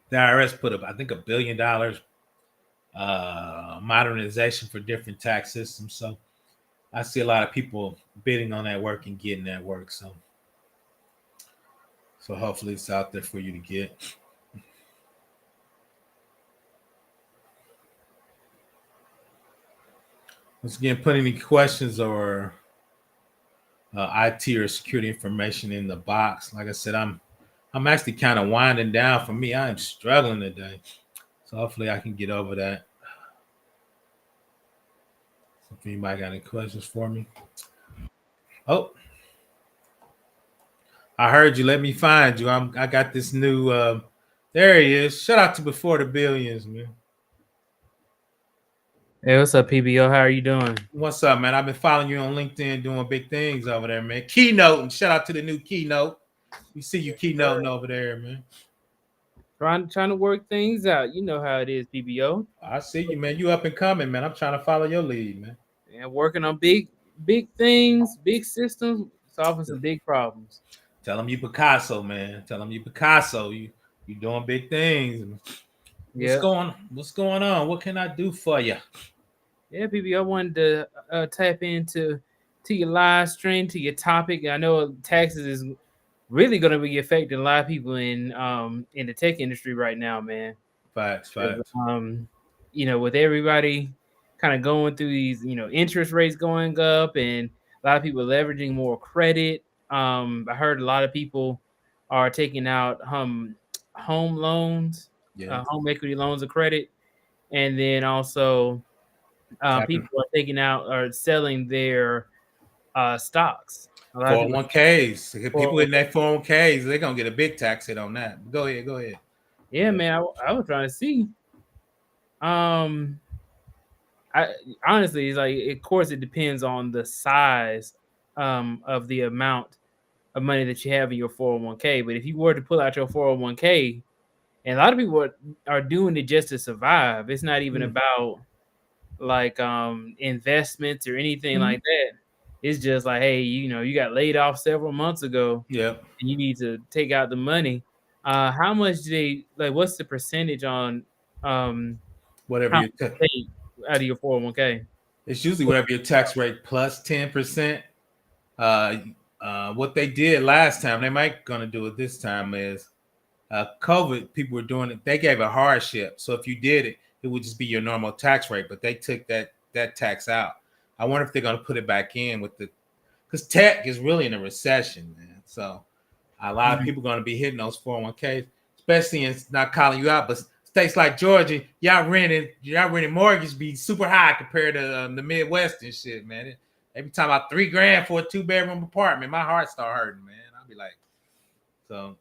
The IRS put up, I think, $1 billion modernization for different tax systems. So I see a lot of people bidding on that work and getting that work. So hopefully it's out there for you to get. Once again, put any questions or IT or security information in the box. Like I said, I'm actually kind of winding down. For me, I am struggling today, so hopefully I can get over that. So if anybody got any questions for me, oh, I heard you. Let me find you. I got this new. There he is. Shout out to Before the Billions, man. Hey, what's up, PBO? How are you doing? What's up, man? I've been following you on LinkedIn, doing big things over there, man. Keynote, and shout out to the new Keynote. We see you keynoting over there, man. Trying to work things out. You know how it is, PBO. I see you, man. You up and coming, man. I'm trying to follow your lead, man. And working on big things, big systems, solving some big problems. Tell them you Picasso, man. Tell them you Picasso. You doing big things. Yeah, What's going on? What can I do for you? yeah, PBO. I wanted to tap into your live stream, to your topic. I know taxes is really going to be affecting a lot of people in the tech industry right now, man. Facts, 'Cause, facts. with everybody kind of going through these, interest rates going up and a lot of people leveraging more credit. I heard a lot of people are taking out home loans, Yeah. home equity loans of credit, and then also Tapping people are taking out or selling their stocks. A lot of people, 401ks. People in 401k. that 401ks, they're gonna get a big tax hit on that. Go ahead, go ahead. Yeah, Yeah. man, I was trying to see. Um, I honestly, it's like, of course, it depends on the size of the amount of money that you have in your 401k. But if you were to pull out your 401k, and a lot of people are doing it just to survive. It's not even Mm. about like investments or anything Mhm. like that. It's just like, hey, you got laid off several months ago Yep. and you need to take out the money. How much do they like? What's the percentage on um Whatever how you much you take out of your 401k? it's usually whatever your tax rate plus 10%. Uh, what they did last time, they might gonna do it this time is COVID. People were doing it. They gave a hardship, so if you did it, it would just be your normal tax rate. But they took that tax out. I wonder if they're gonna put it back in with the because tech is really in a recession, man. So a lot of Mm. people going to be hitting those 401ks, especially in not calling you out, but states like Georgia, y'all renting mortgage be super high compared to the Midwest and shit, man. Every time I $3,000 for a 2 bedroom apartment, my heart start hurting, man. I'll be like, so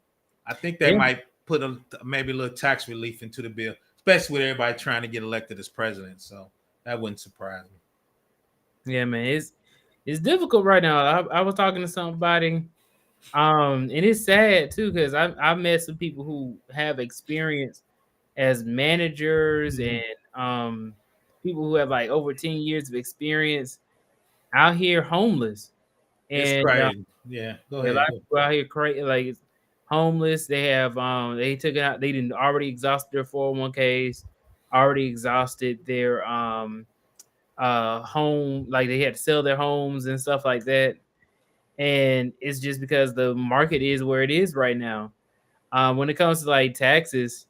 I think they Yeah, might put maybe a little tax relief into the bill, especially with everybody trying to get elected as president. So that wouldn't surprise me. yeah, man. It's difficult right now. I was talking to somebody, and it's sad too because I've met some people who have experience as managers Mm-hmm. and people who have like over 10 years of experience out here homeless. It's And crazy. Yeah, go yeah, a lot ahead. of people out here crazy, like homeless. They have they took it out. They didn't already exhausted their 401ks, already exhausted their home, like they had to sell their homes and stuff like that. And it's just because the market is where it is right now. When it comes to like taxes,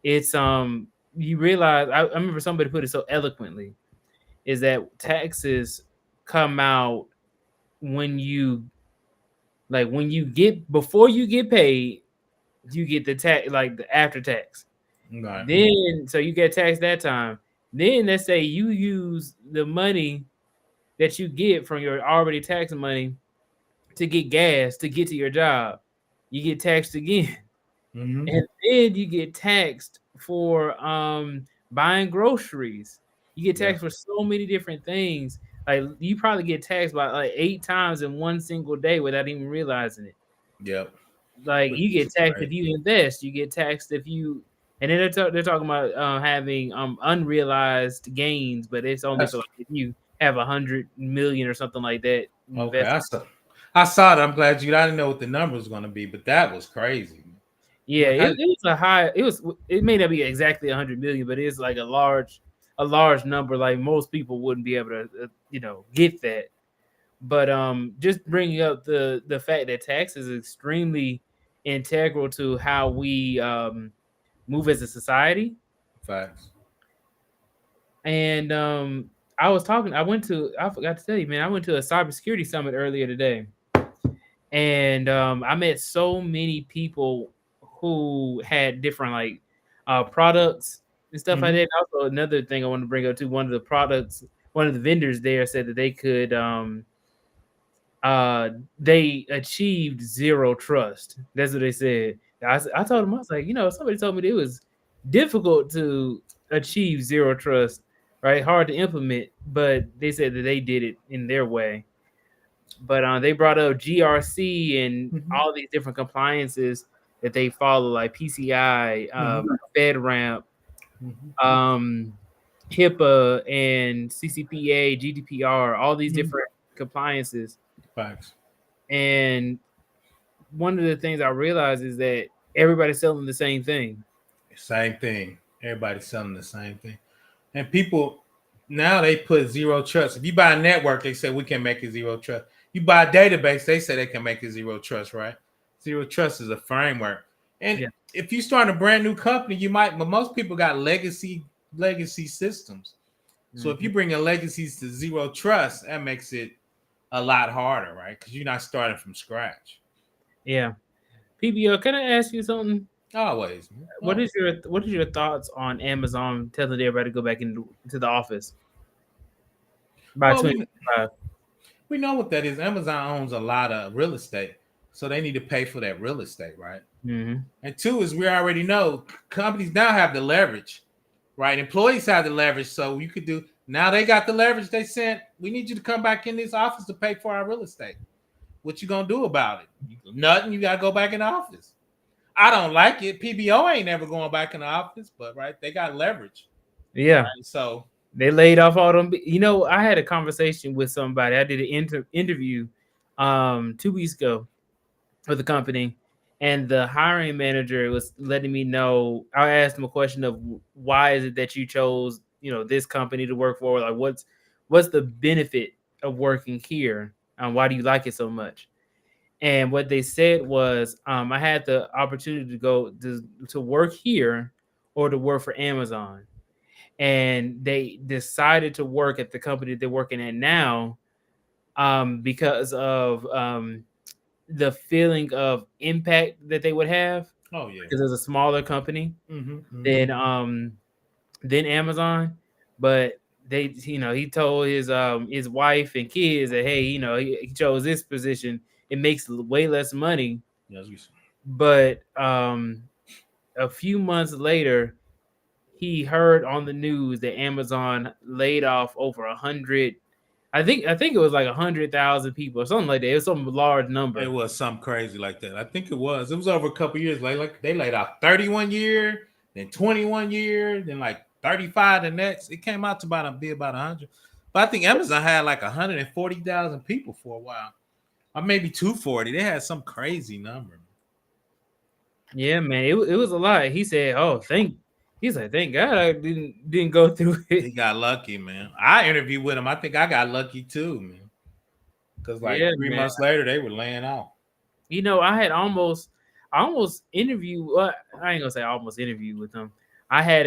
it's you realize, I remember somebody put it so eloquently, is that taxes come out when you get, before you get paid, you get the tax, like the after tax. Right. Then so you get taxed that time. Then let's say you use the money that you get from your already tax money to get gas to get to your job. You get taxed again. Mm-hmm. And then you get taxed for buying groceries. You get Yeah. taxed for so many different things. Like you probably get taxed by like 8 times in one single day without even realizing it. Yep. Like Which you is get taxed if crazy. you invest. You get taxed if you, and then they're talking about having unrealized gains, but it's only for That's like if you have 100 million or something like that okay. invested. I saw it. I'm glad you. I didn't know what the number was going to be, but that was crazy. I'm Yeah, like, it was a high. It may not be exactly 100 million, but it's like a large number. Like most people wouldn't be able to, get that. But just bringing up the fact that tax is extremely integral to how we move as a society. facts. And I forgot to tell you, man, I went to a cybersecurity summit earlier today. And I met so many people who had different like products and stuff like Mm-hmm. that. Also, another thing I want to bring up too, one of the vendors there said that uh they achieved zero trust. That's what they said. I told them, I was like, somebody told me it was difficult to achieve zero trust, right? Hard to implement, but they said that they did it in their way. But they brought up GRC and Mm-hmm. all these different compliances that they follow, like PCI, Mm-hmm. FedRAMP, Mm-hmm. um, HIPAA, and CCPA, GDPR, all these Mm-hmm. different compliances. Facts. And one of the things I realized is that everybody's selling the same thing. Same thing. Everybody's selling the same thing. And people now they put zero trust. If you buy a network, they say we can make it zero trust. You buy a database, they say they can make it zero trust, right? Zero trust is a framework. And Yeah. if you start a brand new company, you might, but most people got legacy systems. So if Mhm. you bring your legacies to zero trust, that makes it a lot harder, right? Because you're not starting from scratch. Yeah. PBO, can I ask you something? Always, man. What Always. is your thoughts on Amazon telling everybody to go back into the office by Well, 2025? we know what that is. Amazon owns a lot of real estate, so they need to pay for that real estate, right? Mm-hmm. And two is we already know companies now have the leverage, right? Employees have the leverage, so you could do now. They got the leverage. They said we need you to come back in this office to pay for our real estate. What you gonna do about it? Nothing. You gotta go back in the office. I don't like it. PBO ain't never going back in the office, but right, they got leverage, Yeah. right? So They laid off all them. I had a conversation with somebody. I did an interview 2 weeks ago for the company, and the hiring manager was letting me know. I asked him a question of why is it that you chose, this company to work for? Like, what's the benefit of working here? Why do you like it so much? And what they said was, I had the opportunity to go to work here or to work for Amazon, and they decided to work at the company they're working at now, because of the feeling of impact that they would have, oh yeah. because it's a smaller company Mm-hmm, mm-hmm. than Amazon. But he told his wife and kids that, hey, he chose this position. It makes way less money, Yes, but a few months later, he heard on the news that Amazon laid off over 100. I think it was like 100,000 people or something like that. It was some large it number. was something crazy like that. I think it was. It was over a couple years. Like they laid out 31 year, then 21 year, then like 35 the next. It came out to about 100. But I think Amazon had like 140,000 people for a while, or maybe 240. They had some crazy number. Yeah, man, it was a lot. He's like, thank God I didn't go through it. He got lucky, man. I interviewed with him. I think I got lucky too, man. Because like Yeah, three man. months later, they were laying out. I almost interviewed. Well, I ain't gonna say I almost interviewed with him. I have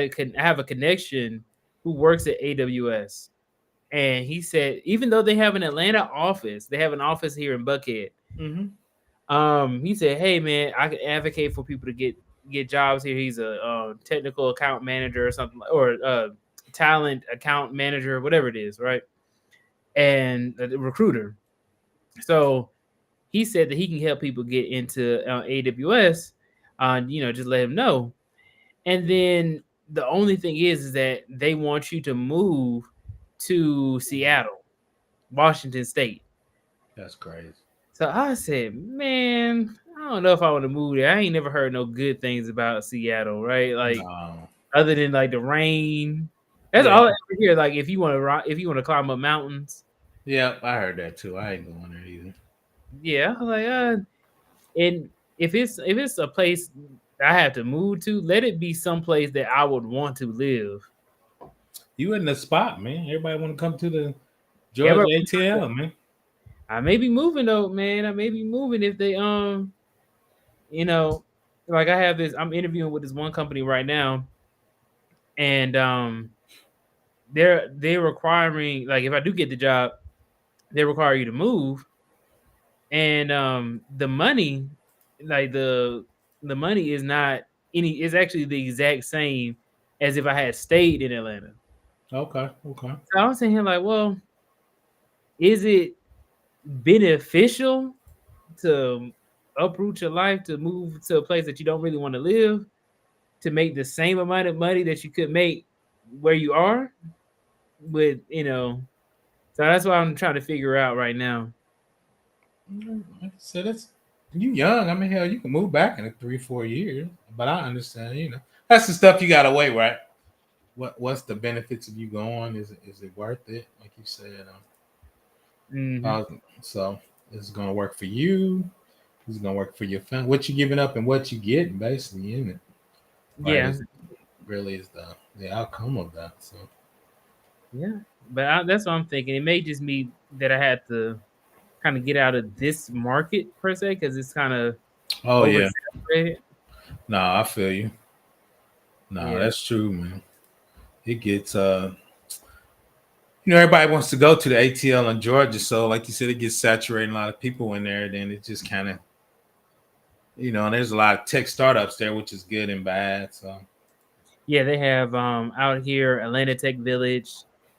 a connection who works at AWS, and he said even though they have an Atlanta office, they have an office here in Buckhead. Mm-hmm. He said, "Hey, man, I can advocate for people to get jobs here." He's a technical account manager or something, or talent account manager, whatever it is, right? And a recruiter. So he said that he can help people get into AWS. Just let him know. And then the only thing is that they want you to move to Seattle, Washington State. That's crazy. So I said, man, I don't know if I want to move there. I ain't never heard no good things about Seattle, right? Like, No. other than like the rain. That's Yeah. all I ever hear. Like, if you want to climb up mountains. Yeah, I heard that too. I ain't going there either. Yeah, I was like, and if it's a place I have to move to, let it be someplace that I would want to live. You in the spot, man. Everybody want to come to the Yeah, Georgia ATL, man. I may be moving though, man. I may be moving if they you know, like I'm interviewing with this one company right now, and they're requiring, like, if I do get the job, they require you to move, and the money, like the money is not any, it's actually the exact same as if I had stayed in Atlanta. Okay. Okay. So I was saying like, well, is it beneficial to uproot your life to move to a place that you don't really want to live to make the same amount of money that you could make where you are with, so that's what I'm trying to figure out right now. Like I said, it's you young. I mean, hell, you can move back in a 3, 4 years. But I understand, that's the stuff you gotta weigh, right? What's the benefits of you going? Is it worth it? Like you said, Hmm. uh, so is it gonna work for you? Is it gonna work for your family? What you giving up and what you getting, basically, in it, right? Yeah, Is really is the outcome of that. So, yeah, but that's what I'm thinking. It may just be that I had to kind of get out of this market per se because it's kind of oh yeah, oversaturated. no, I feel you. No, Yeah, that's true, man. It gets everybody wants to go to the ATL in Georgia, so like you said, it gets saturated. A lot of people in there, then it just kind of, and there's a lot of tech startups there, which is good and bad. So, yeah, they have out here Atlanta Tech Village,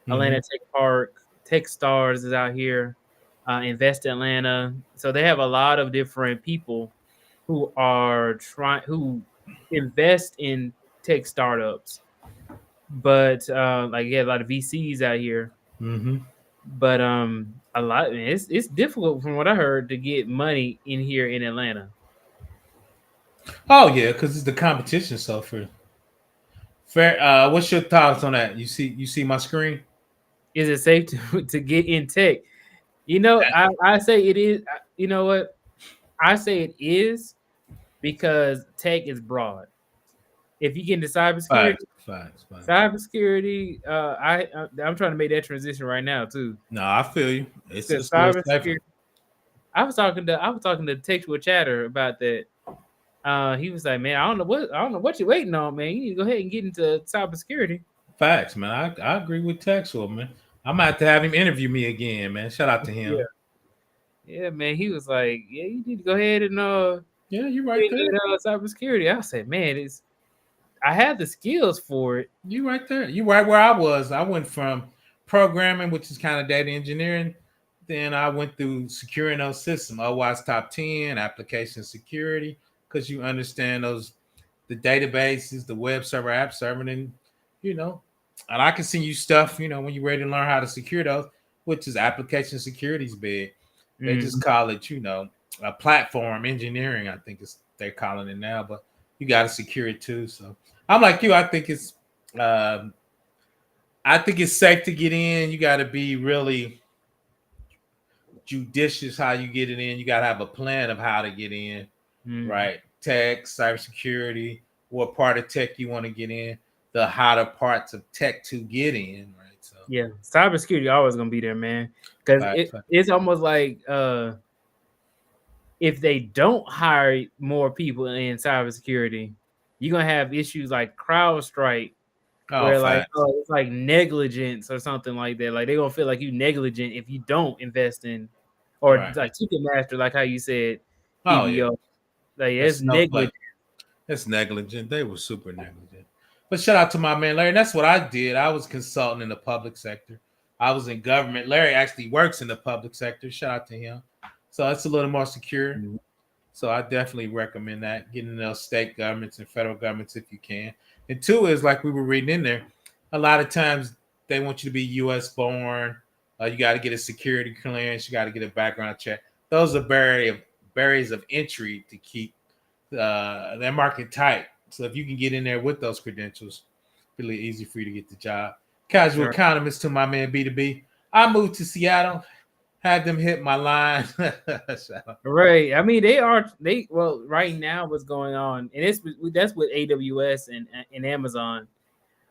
Atlanta hmm Tech Park, Tech Stars is out here, Invest Atlanta. So they have a lot of different people who invest in tech startups, but like, yeah, a lot of VCs out here. hmm But a lot, it's difficult from what I heard to get money in here in Atlanta. oh yeah, because it's the competition. So for fair, what's your thoughts on that? You see my screen? Is it safe to to get in tech? I say it is. You know what? I say it is because tech is broad. If you get into cybersecurity, Facts, facts, facts. I'm trying to make that transition right now too. No, I feel you. It's Because it's a little safer. cybersecurity, I was talking to Textual Chatter about that. He was like, "Man, I don't know what you're waiting on, man. You need to go ahead and get into cybersecurity." Facts, man. I agree with Texel, man. I'm gonna have to have him interview me again, man. Shout out to Yeah, him. yeah, man. He was like, "Yeah, you need to go ahead and Yeah, you right get there. into cybersecurity." I said, "Man, I have the skills for it." You right there. You right where I was. I went from programming, which is kind of data engineering. Then I went through securing those systems. Otherwise, top 10, application security, because you understand the databases, the web server, app server, and you know, and I can send you stuff, when you're ready to learn how to secure those, which is application security's big. They just Mm. call it, a platform engineering, I think is they're calling it now, but you got to secure it too. So I'm like you. Um, I think it's safe to get in. You got to be really judicious how you get it in. You got to have a plan of how to get in, Mm. right? Tech, cybersecurity, what part of tech you want to get in, the hotter parts of tech to get in, right? So, Yeah, cybersecurity always gonna be there, man. Because facts, facts. it's almost like if they don't hire more people in cybersecurity, you're gonna have issues like CrowdStrike, Oh, where like, facts, it's like negligence or something like that. Like they're gonna feel like you negligent if you don't invest in, or right? like Ticketmaster, like how you said Oh yeah, PBO, like that's it's snowflake. negligent. That's negligent. They were super negligent. But shout out to my man Larry. That's what I did. I was consulting in the public sector. I was in government. Larry actually works in the public sector. Shout out to him. So it's a little more secure. Mhm. So I definitely recommend that getting those state governments and federal governments if you can. And two is like we were reading in there. A lot of times they want you to be U.S. born. You got to get a security clearance. You got to get a background check. Those are barriers of entry to keep that market tight. So if you can get in there with those credentials, really easy for you to get the job. Casual Right. economist to my man B2B. I moved to Seattle, had them hit my line. Right. I mean, well, right now what's going on, and that's with AWS and Amazon,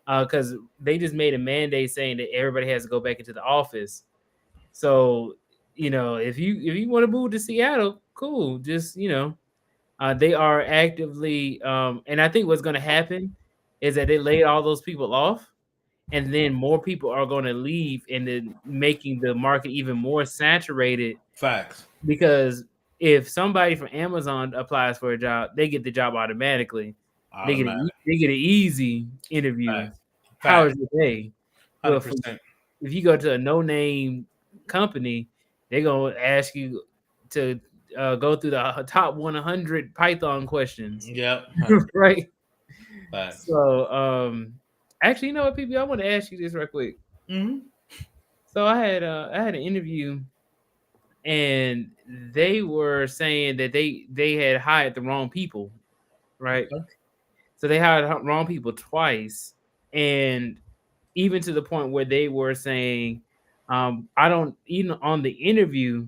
because they just made a mandate saying that everybody has to go back into the office. So, if you want to move to Seattle, cool. Just, they are actively, and I think what's going to happen is that they laid all those people off, and then more people are going to leave, and then making the market even more saturated. Facts. Because if somebody from Amazon applies for a job, they get the job automatically. Automatic. They get an easy interview. Facts. How Facts. is your day? Well, 100%. if you go to a no name company, they're gonna ask you to go through the top 100 Python questions, Yep. right? Facts. So, actually, you know what, people, I want to ask you this real quick. Mm-hmm. So I had an interview, and they were saying that they had hired the wrong people, right? Okay. So they hired the wrong people twice, and even to the point where they were saying, I don't, even on the interview,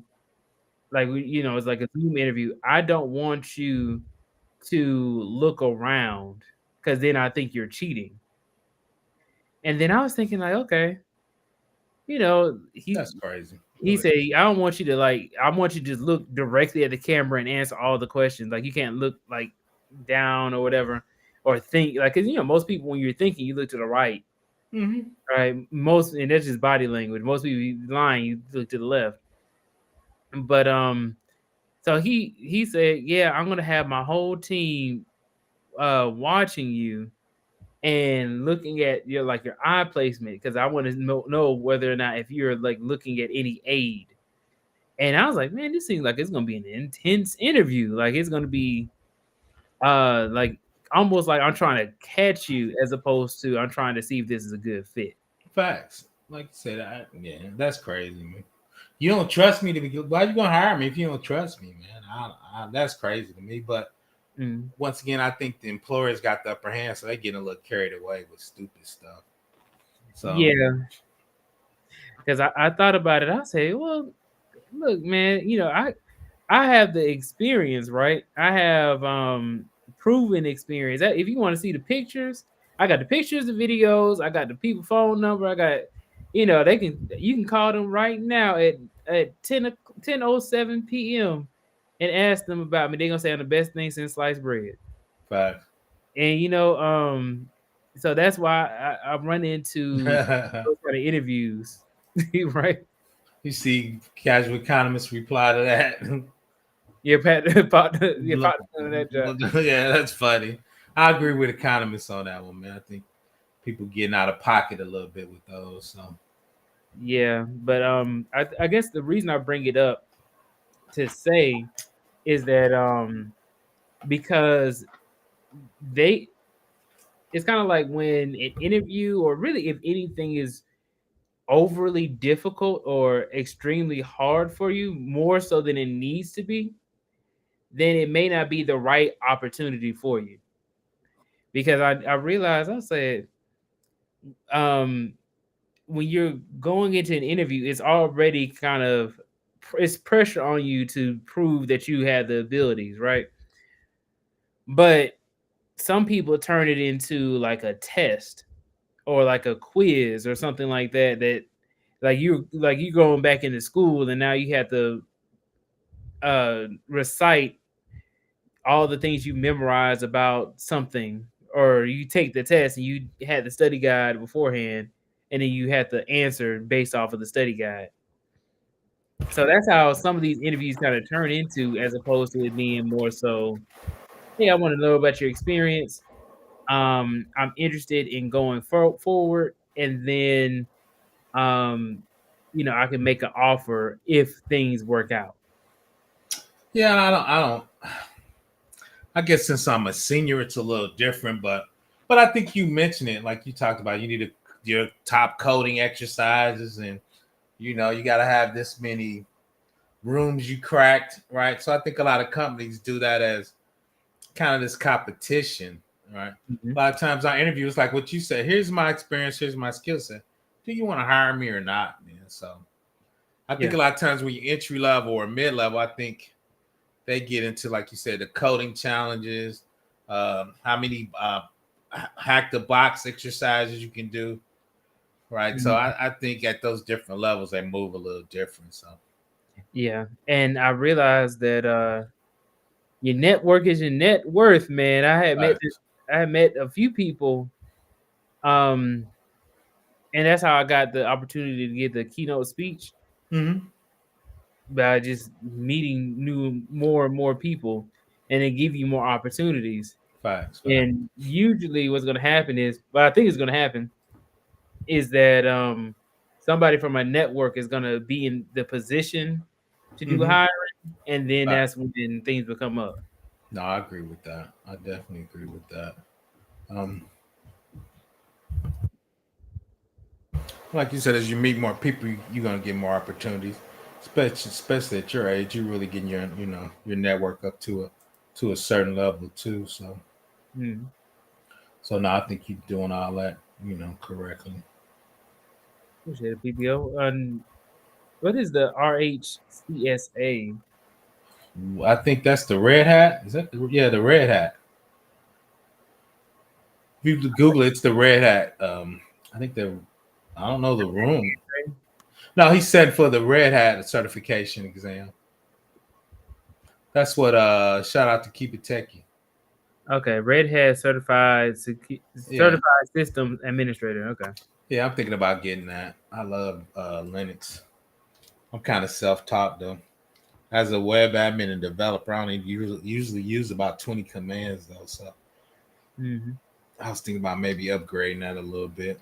like it's like a Zoom interview. I don't want you to look around, because then I think you're cheating. And then I was thinking, like, okay, you know, That's crazy. he Go ahead. said, I don't want you to, like, I want you to just look directly at the camera and answer all the questions. Like, you can't look like down or whatever, or think like, because most people, when you're thinking, you look to the right, Mm-hmm. right? Most, and that's just body language. Most people, you lying, you look to the left. But so he said, yeah, I'm gonna have my whole team watching you and looking at your, like, your eye placement, because I want to know whether or not if you're like looking at any aid. And I was like, man, this seems like it's gonna be an intense interview. Like, it's gonna be like almost like I'm trying to catch you, as opposed to I'm trying to see if this is a good fit. Facts. Like you said, yeah, that's crazy, man. You don't trust me to be. Why you gonna hire me if you don't trust me, man? That's crazy to me. But Mm. once again, I think the employers got the upper hand, so they getting a little carried away with stupid stuff. So Yeah, because I thought about it. I say, well, look, man, I have the experience, right? I have proven experience. If you want to see the pictures, I got the pictures, the videos, I got the people phone number, I got, you can call them right now at 10:07 p.m. and ask them about me. They're gonna say I'm the best thing since sliced bread. facts. And so that's why I run into those kind of interviews, right? You see, casual economists reply to that. Yeah, Pat, yeah, Pat, that job. Yeah, that's funny. I agree with economists on that one, man. I think people getting out of pocket a little bit with those. So Yeah, but I guess the reason I bring it up to say is that because they it's kind of like when an interview, or really if anything is overly difficult or extremely hard for you, more so than it needs to be, then it may not be the right opportunity for you. Because I realized, I said, um when you're going into an interview, it's already kind of, it's pressure on you to prove that you have the abilities, right? But some people turn it into like a test or like a quiz or something like that. That like you going back into school, and now you have to recite all the things you memorize about something, or you take the test and you had the study guide beforehand, and then you have to answer based off of the study guide. So that's how some of these interviews kind of turn into, as opposed to it being more so, hey, I want to know about your experience. I'm interested in going forward, and then I can make an offer if things work out. yeah, I don't. I guess since I'm a senior, it's a little different, but I think you mentioned it, like you talked about. You need your top coding exercises, and you got to have this many rooms you cracked, right? So I think a lot of companies do that as kind of this competition, right? Mhm. A lot of times our interviews, like what you said, here's my experience, here's my skill set. Do you want to hire me or not, man? So I think Yeah. a lot of times when you're entry level or mid level, I think they get into, like you said, the coding challenges, how many hack the box exercises you can do, right? So Mhm. I think at those different levels, they move a little different. So Yeah. And I realized that your network is your net worth, man. right. I had met a few people, um And that's how I got the opportunity to get the keynote speech Mm-hmm. by just meeting new more and more people, and then give you more opportunities. Facts, facts. And usually, what's going to happen is, what I think is going to happen is that somebody from a network is going to be in the position to do Mm-hmm. hiring, and then Facts. that's when things will come up. No, I agree with that. I definitely agree with that. Um, like you said, as you meet more people, you're gonna get more opportunities. Especially at your age, you're really getting your your network up to a certain level too. Hmm. So now I think you're doing all that correctly. Appreciate it, PPO. What is the RHCSA? I think that's the red hat. Is that the red hat? If you Google it, it's the red hat. I think I don't know the room. No, he said for the red hat certification exam. That's what. Shout out to Keep It Techie. Okay, Red Hat Yeah, certified systems administrator. Okay. yeah. I'm thinking about getting that. I love Linux. I'm kind of self-taught though. As a web admin and developer, I only usually use about 20 commands though. So Hmm. I was thinking about maybe upgrading that a little bit.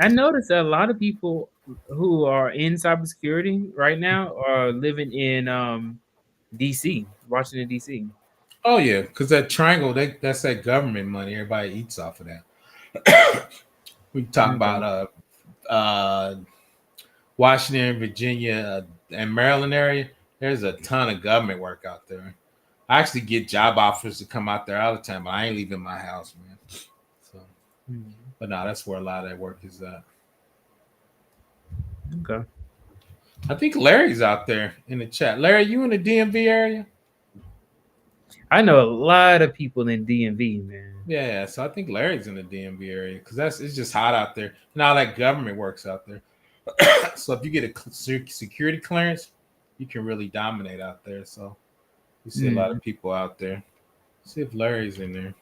I noticed that a lot of people who are in cybersecurity right now are living in DC, Washington DC. Oh yeah, because that triangle, that's that government money. Everybody eats off of that. We talk about Okay. uh, Washington, Virginia, and Maryland area. There's a ton of government work out there. I actually get job offers to come out there all the time, but I ain't leaving my house, man. So, Mhm. but no, that's where a lot of that work is at. Okay. I think Larry's out there in the chat. Larry, you in the DMV area? I know a lot of people in DMV, man. Yeah, so I think Larry's in the DMV area because it's just hot out there, and all that government works out there. So if you get a security clearance, you can really dominate out there. So you see a lot Mhm. of people out there. See if Larry's in there.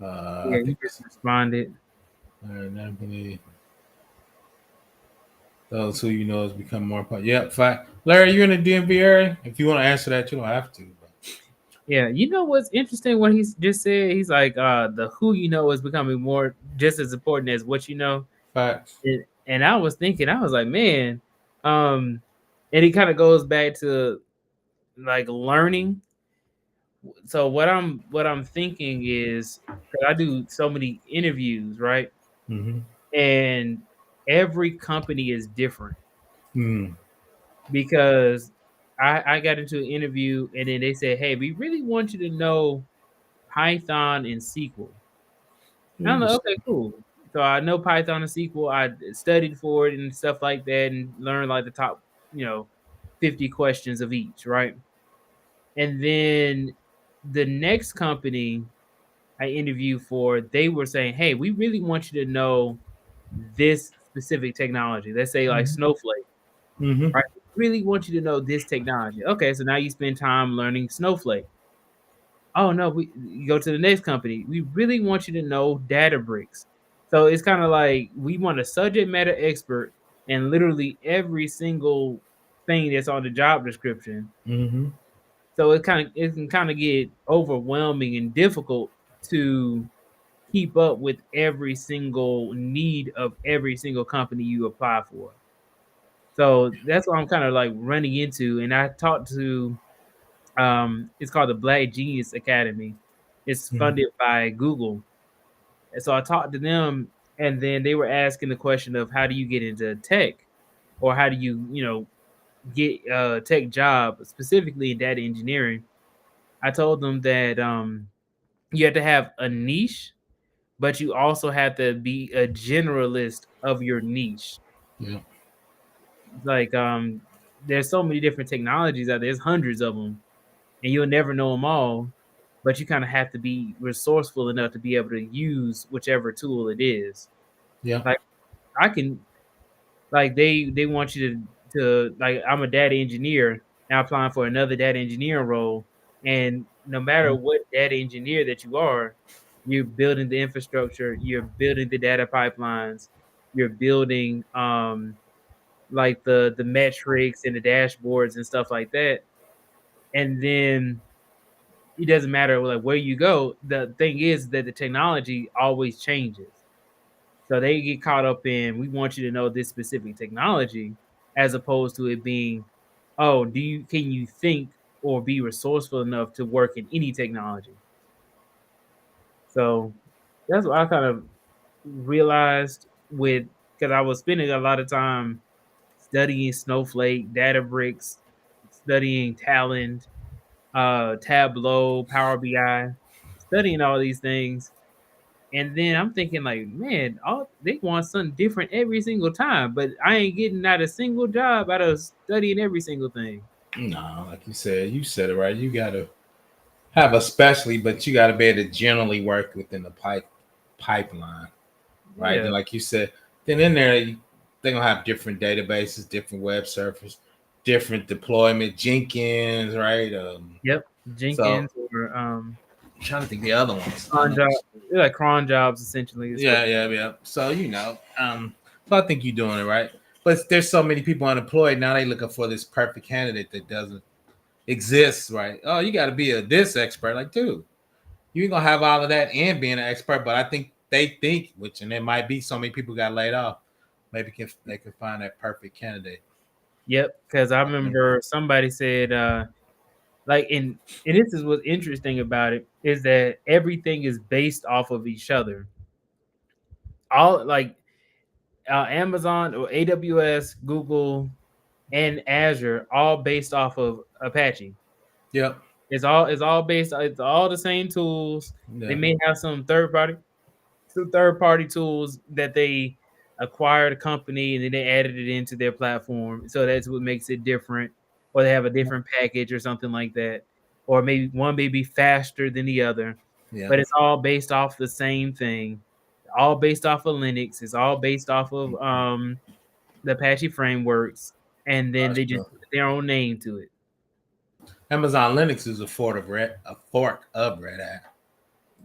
I Yeah, he think just it's responded. Anthony. Those who you know has become more popular. Yep, fact. Larry, you in the DMV area? If you want to answer that, you don't have to. But. Yeah, you know what's interesting? What he's just said, he's like, the who you know is becoming more just as important as what you know. Facts. And I was thinking, I was like, man, um, and it kind of goes back to like learning. So what I'm thinking is, because I do so many interviews, right? Mm-hmm. And every company is different Mm. because I got into an interview and then they said, hey, we really want you to know Python and SQL. I'm like, okay, Interesting. cool. So I know Python and SQL. I studied for it and stuff like that, and learned like the top, 50 questions of each, right? And then the next company I interviewed for, they were saying, "Hey, we really want you to know this specific technology. Let's say like Snowflake, Mm-hmm. right? We really want you to know this technology." Okay, so now you spend time learning Snowflake. Oh no, we you go to the next company. We really want you to know Databricks. So it's kind of like we want a subject matter expert in literally every single thing that's on the job description. Mm-hmm. So it can kind of get overwhelming and difficult to keep up with every single need of every single company you apply for. So that's what I'm kind of like running into. And I talked to it's called the Black Genius Academy. It's Mm-hmm. funded by Google. And so I talked to them and then they were asking the question of how do you get into tech or how do you, get a tech job specifically in data engineering. I told them that you have to have a niche, but you also have to be a generalist of your niche. Yeah. Like there's so many different technologies out there. There's hundreds of them and you'll never know them all, but you kind of have to be resourceful enough to be able to use whichever tool it is. Yeah. Like I can like they want you to like I'm a data engineer now applying for another data engineering role, and no matter what data engineer that you are, You're building the infrastructure, you're building the data pipelines, you're building like the metrics and the dashboards and stuff like that. And then it doesn't matter like where you go. The thing is that the technology always changes. So they get caught up in we want you to know this specific technology as opposed to it being, oh, can you think or be resourceful enough to work in any technology? So that's what I kind of realized with because I was spending a lot of time studying Snowflake, Databricks, studying Talent, Tableau, Power BI, studying all these things. And then I'm thinking like, man, all they want something different every single time, but I ain't getting not a single job out of studying every single thing. No, like you said it right. You gotta have a specialty, but you gotta be able to generally work within the pipeline, right? Yeah. And like you said, then in there they're gonna have different databases, different web servers, different deployment, Jenkins, right? Yep. So Jenkins or I'm trying to think the other ones. I cron know. job. They're like cron jobs essentially is what. Yeah. So so I think you're doing it right. But there's so many people unemployed now. They looking for this perfect candidate that doesn't exist, right? Oh, you got to be a this expert, like dude. You ain't gonna have all of that and being an expert, but I think they think, which and there might be so many people got laid off, maybe they can find that perfect candidate. Yep. Because I I think. remember somebody said like and this is what's interesting about it is that everything is based off of each other. All like Amazon or AWS, Google, and Azure all based off of Apache. Yep. It's all based. It's all the same tools. They Yeah. may have some third party tools that they acquired a company and then they added it into their platform. So that's what makes it different, or they have a different package or something like that, or maybe one may be faster than the other, Yeah. but it's all based off the same thing. All based off of Linux. It's all based off of the Apache frameworks, and then That's they just true. put their own name to it. Amazon Linux is a fork of Red Hat.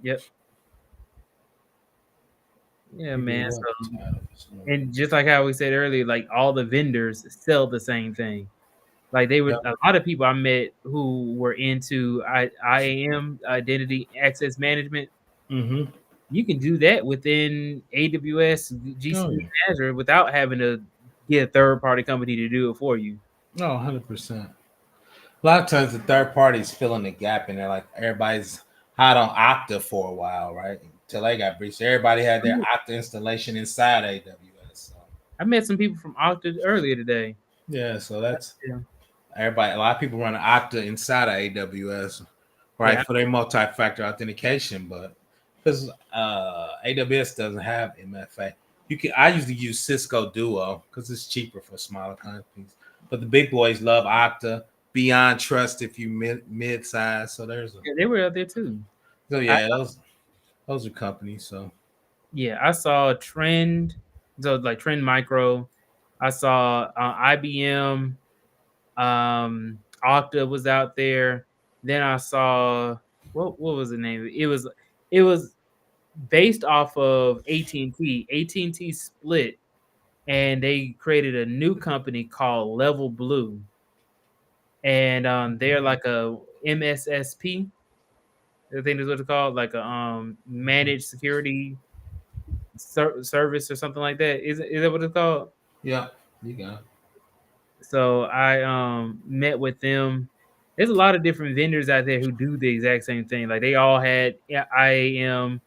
Yep. Yeah, Figure man. what So, title. and just like how we said earlier, like all the vendors sell the same thing. Like they would, Yep. a lot of people I met who were into IAM, identity access management. Mm-hmm. You can do that within AWS, Oh GCP, yeah. and Azure without having to get a third party company to do it for you. No, 100%. A lot of times the third party is filling the gap, and they're like everybody's hot on Okta for a while, right? Until they got breached. Everybody had their Okta installation inside AWS. So I met some people from Okta earlier today. yeah, so that's Yeah, everybody. A lot of people run Okta inside of AWS, right, yeah, for their multi-factor authentication, but because AWS doesn't have MFA, you can. I usually use Cisco Duo because it's cheaper for smaller companies, but the big boys love Okta. Beyond Trust if you mid-size. So there's a yeah, they were out there too. so I yeah, those are companies. So Yeah, I saw Trend, so like Trend Micro. I saw IBM, Okta was out there. Then I saw what was the name of it? It was based off of AT&T. AT&T split and they created a new company called Level Blue. And they're like a MSSP. I think that's what it's called, like a managed security service or something like that. Is that what it's called? yeah, you got it. So I met with them. There's a lot of different vendors out there who do the exact same thing. Like they all had IAM,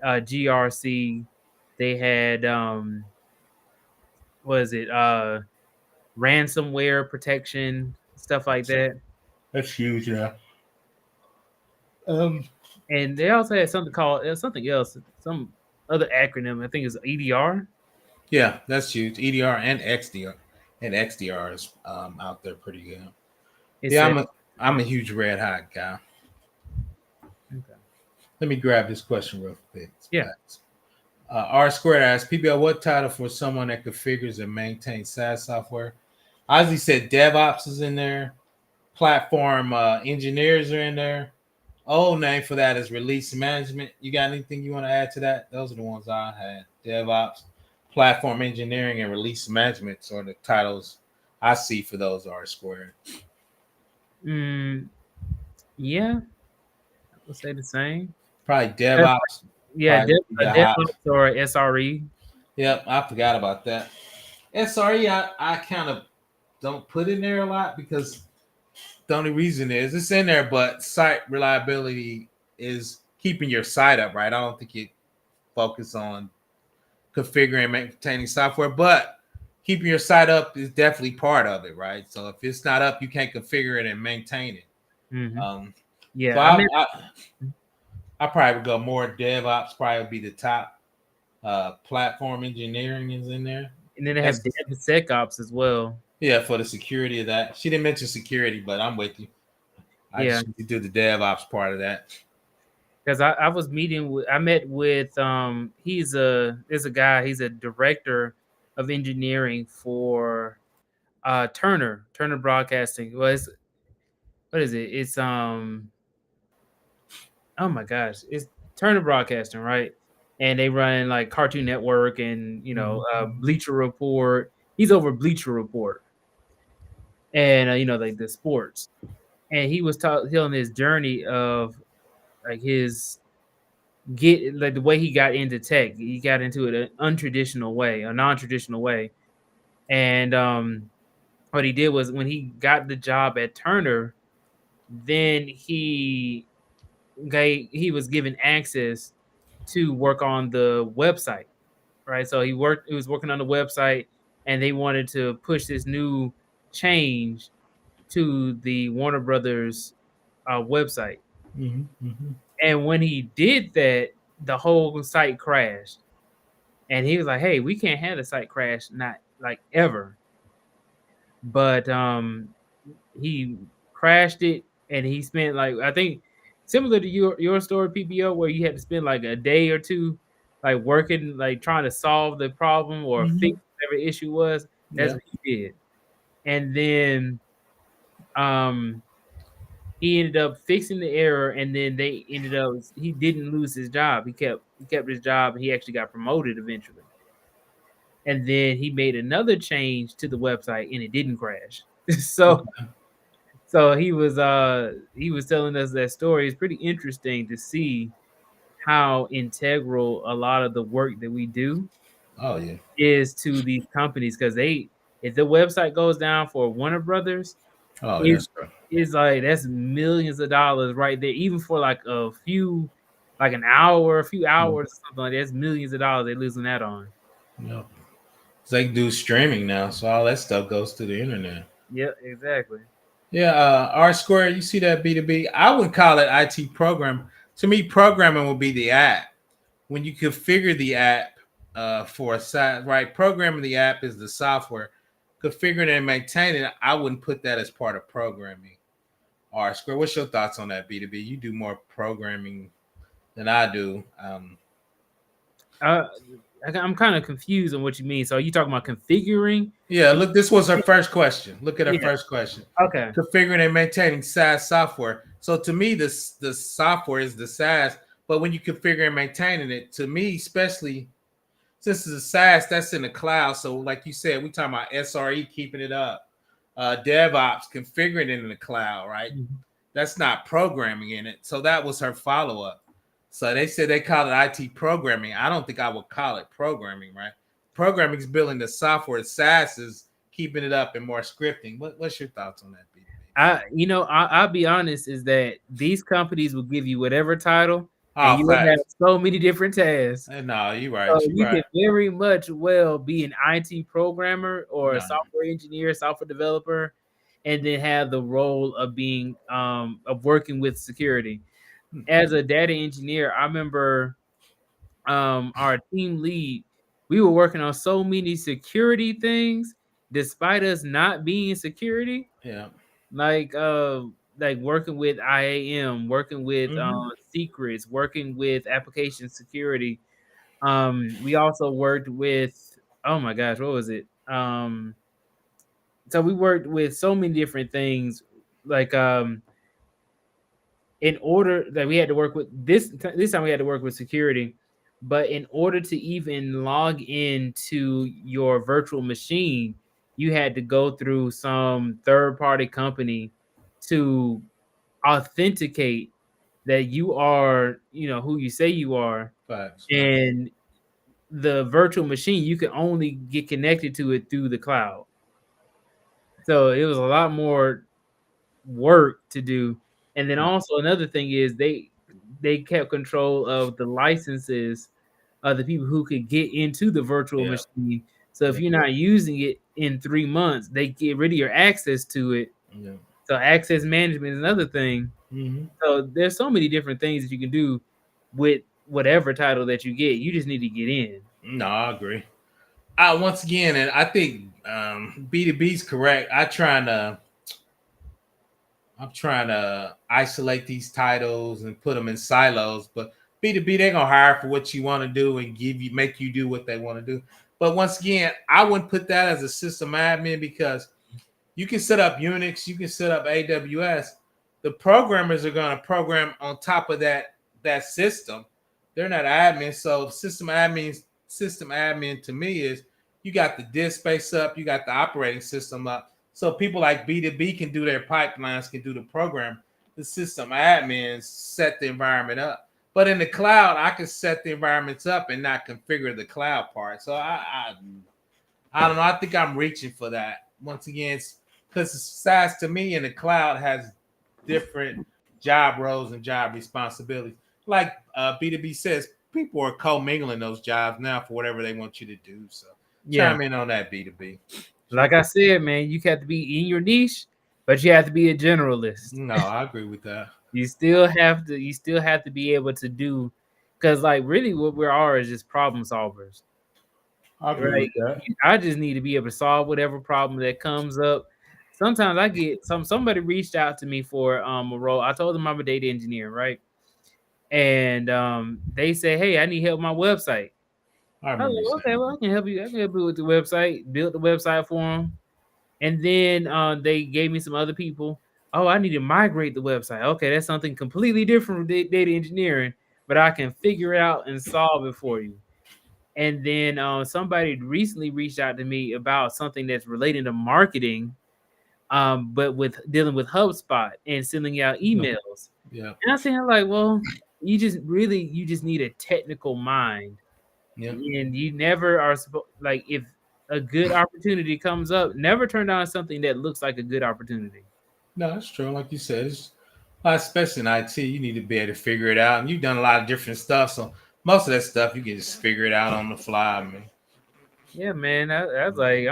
GRC. They had what is it? Ransomware protection, stuff like that. That's huge. Yeah. Um. And they also had something called something else, some other acronym. I think it's EDR. Yeah, that's huge. EDR and XDR, and XDR is out there pretty good. It Yeah, said, I'm a huge Red Hat guy. okay. Let me grab this question real quick. Yeah. R squared asks PBL, what title for someone that configures and maintains SaaS software? Ozzy said DevOps is in there. Platform engineers are in there. Old name for that is release management. You got anything you want to add to that? Those are the ones I had. DevOps, platform engineering, and release management are the titles I see for those R squared. Mm, yeah, I would say the same. Probably That's, DevOps, yeah, probably would be a the highest. DevOps or SRE. Yep, I forgot about that. SRE, I kind of don't put in there a lot because the only reason is it's in there, but site reliability is keeping your site up, right? I don't think it focus on configuring and maintaining software, but keeping your site up is definitely part of it, right? So if it's not up, you can't configure it and maintain it. Hmm. Um, so Yeah, I mean, I probably would go more DevOps. Probably would be the top. Platform engineering is in there. and then they have That's DevSecOps as well. yeah for the security of that. She didn't mention security, but I'm with you. I Yeah, just need to do the DevOps part of that. because I was meeting with I met with there's a guy, he's a director of engineering for Turner Broadcasting. Well, it's, what is it? It's oh my gosh, it's Turner Broadcasting, right? And they run like Cartoon Network and Mm-hmm. Bleacher Report. He's over Bleacher Report and like the sports. And he was telling his journey of like his get like the way he got into tech. He got into it an untraditional way, a non-traditional way. And what he did was when he got the job at Turner, then he was given access to work on the website, right? So he was working on the website, and they wanted to push this new change to the Warner Brothers website. Mm-hmm. Mm-hmm. And when he did that, the whole site crashed. And he was like, "Hey, we can't have the site crash, not like ever." But he crashed it, and he spent like I think similar to your story PBO, where you had to spend like a day or two like working, like trying to solve the problem or Mm-hmm. fix whatever issue was. That's Yeah. what he did. And then um he ended up fixing the error, and then they ended up he didn't lose his job. He kept his job, and he actually got promoted eventually. And then he made another change to the website, and it didn't crash. so Okay. so he was telling us that story. It's pretty interesting to see how integral a lot of the work that we do Oh yeah. is to these companies, because they if the website goes down for Warner Brothers, Oh, it that's right. is like that's millions of dollars right there. Even for like like an hour, a few Mm. hours, or something like that, that's millions of dollars they're losing that on. Yep. So they can do streaming now, so all that stuff goes to the internet. Yep, exactly. Yeah, R Square, you see that B2B? I would call it IT program. To me, programming would be the app. When you configure the app for a site, right? Programming the app is the software. Configuring and maintaining it, I wouldn't put that as part of programming. R Square, what's your thoughts on that B2B? You do more programming than I do. Uh, I'm kind of confused on what you mean. So are you talking about configuring? Yeah, look, this was her first question. Look at her Yeah. first question. Okay. Configuring and maintaining SaaS software. So to me, the software is the SaaS, but when you configure and maintaining it, to me, especially since it's a SaaS, that's in the cloud. So like you said, we talking about SRE keeping it up, DevOps configuring it in the cloud, right? Mhm. That's not programming in it. So that was her follow up. So they said they call it IT programming. I don't think I would call it programming, right? Programming is building the software. SaaS is keeping it up and more scripting. What's your thoughts on that, B2B? I'll be honest, is that these companies will give you whatever title, and Oh, you will have facts. so many different tasks. No, you're right. So You're you right. can very much well be an IT programmer or a No. software engineer, software developer, and then have the role of being of working with security. As a data engineer, I remember our team lead, we were working on so many security things despite us not being security, Yeah. like working with IAM, working with Mm-hmm. secrets, working with application security. We also worked with, oh my gosh, what was it? So we worked with so many different things, like in order that we had to work with this time we had to work with security, but in order to even log into your virtual machine, you had to go through some third party company to authenticate that you are, who you say you are. Facts. And the virtual machine, you can only get connected to it through the cloud. So it was a lot more work to do. And then also another thing is they kept control of the licenses of the people who could get into the virtual Yeah. machine. So if Yeah. you're not using it in 3 months, they get rid of your access to it. Yeah. So access management is another thing. Hmm. So there's so many different things that you can do with whatever title that you get. You just need to get in. No, I agree. Once again, and I think B2B's correct. I'm trying to isolate these titles and put them in silos. But B2B, they're gonna hire for what you want to do and make you do what they want to do. But once again, I wouldn't put that as a system admin because you can set up Unix, you can set up AWS. The programmers are going to program on top of that system. They're not admins. So system admin to me is you got the disk space up, you got the operating system up. So people like B2B can do their pipelines, can do the program. The system admins set the environment up. But in the cloud, I can set the environments up and not configure the cloud part. So I don't know. I think I'm reaching for that once again because SaaS to me in the cloud has different job roles and job responsibilities. Like B2B says, people are commingling those jobs now for whatever they want you to do. So Yeah. chime in on that B2B. Like I said, man, you have to be in your niche, but you have to be a generalist. No, I agree with that. You still have to be able to do, because like really what we are is just problem solvers. I agree Right. with that. I just need to be able to solve whatever problem that comes up. Sometimes I get somebody reached out to me for a role. I told them I'm a data engineer, right? And they say, "Hey, I need help with my website." I I was remember you like, "Okay, saying well, I can help you. I can help you with the website." Built the website for them, and then they gave me some other people. Oh, I need to migrate the website. Okay, that's something completely different from data engineering, but I can figure it out and solve it for you. And then somebody recently reached out to me about something that's related to marketing, but with dealing with HubSpot and sending out that. emails. Yeah. And I'm saying like, well, you just need a technical mind, Yeah. and you never are supposed like if a good opportunity comes up, never turn down something that looks like a good opportunity. No, that's true. Like you said, especially in IT, you need to be able to figure it out. And you've done a lot of different stuff, so most of that stuff you can just figure it out on the fly. I mean, Yeah, man. I was like,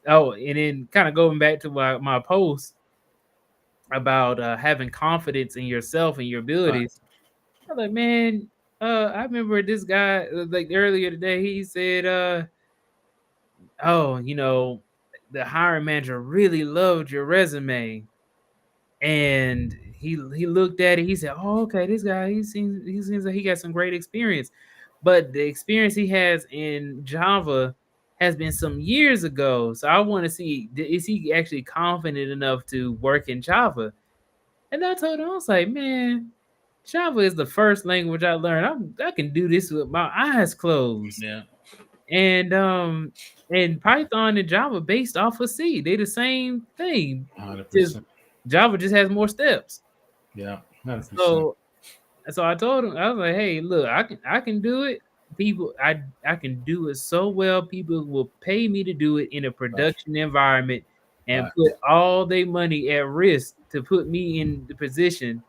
oh, and then kind of going back to my post about having confidence in yourself and your right. abilities. I'm like, man, I remember this guy like earlier today. He said, oh, the hiring manager really loved your resume, and he looked at it. He said, oh, okay, this guy he seems like he got some great experience, but the experience he has in Java has been some years ago. So I want to see is he actually confident enough to work in Java? And I told him, I was like, man, Java is the first language I learned. I can do this with my eyes closed. Yeah, And Python and Java based off of C. They the same thing. 100%. Just Java just has more steps. Yeah, 100%. So I told him, I was like, hey, look, I can do it. People, I can do it so well. People will pay me to do it in a Right, production environment and right. put all their money at risk to put me in the position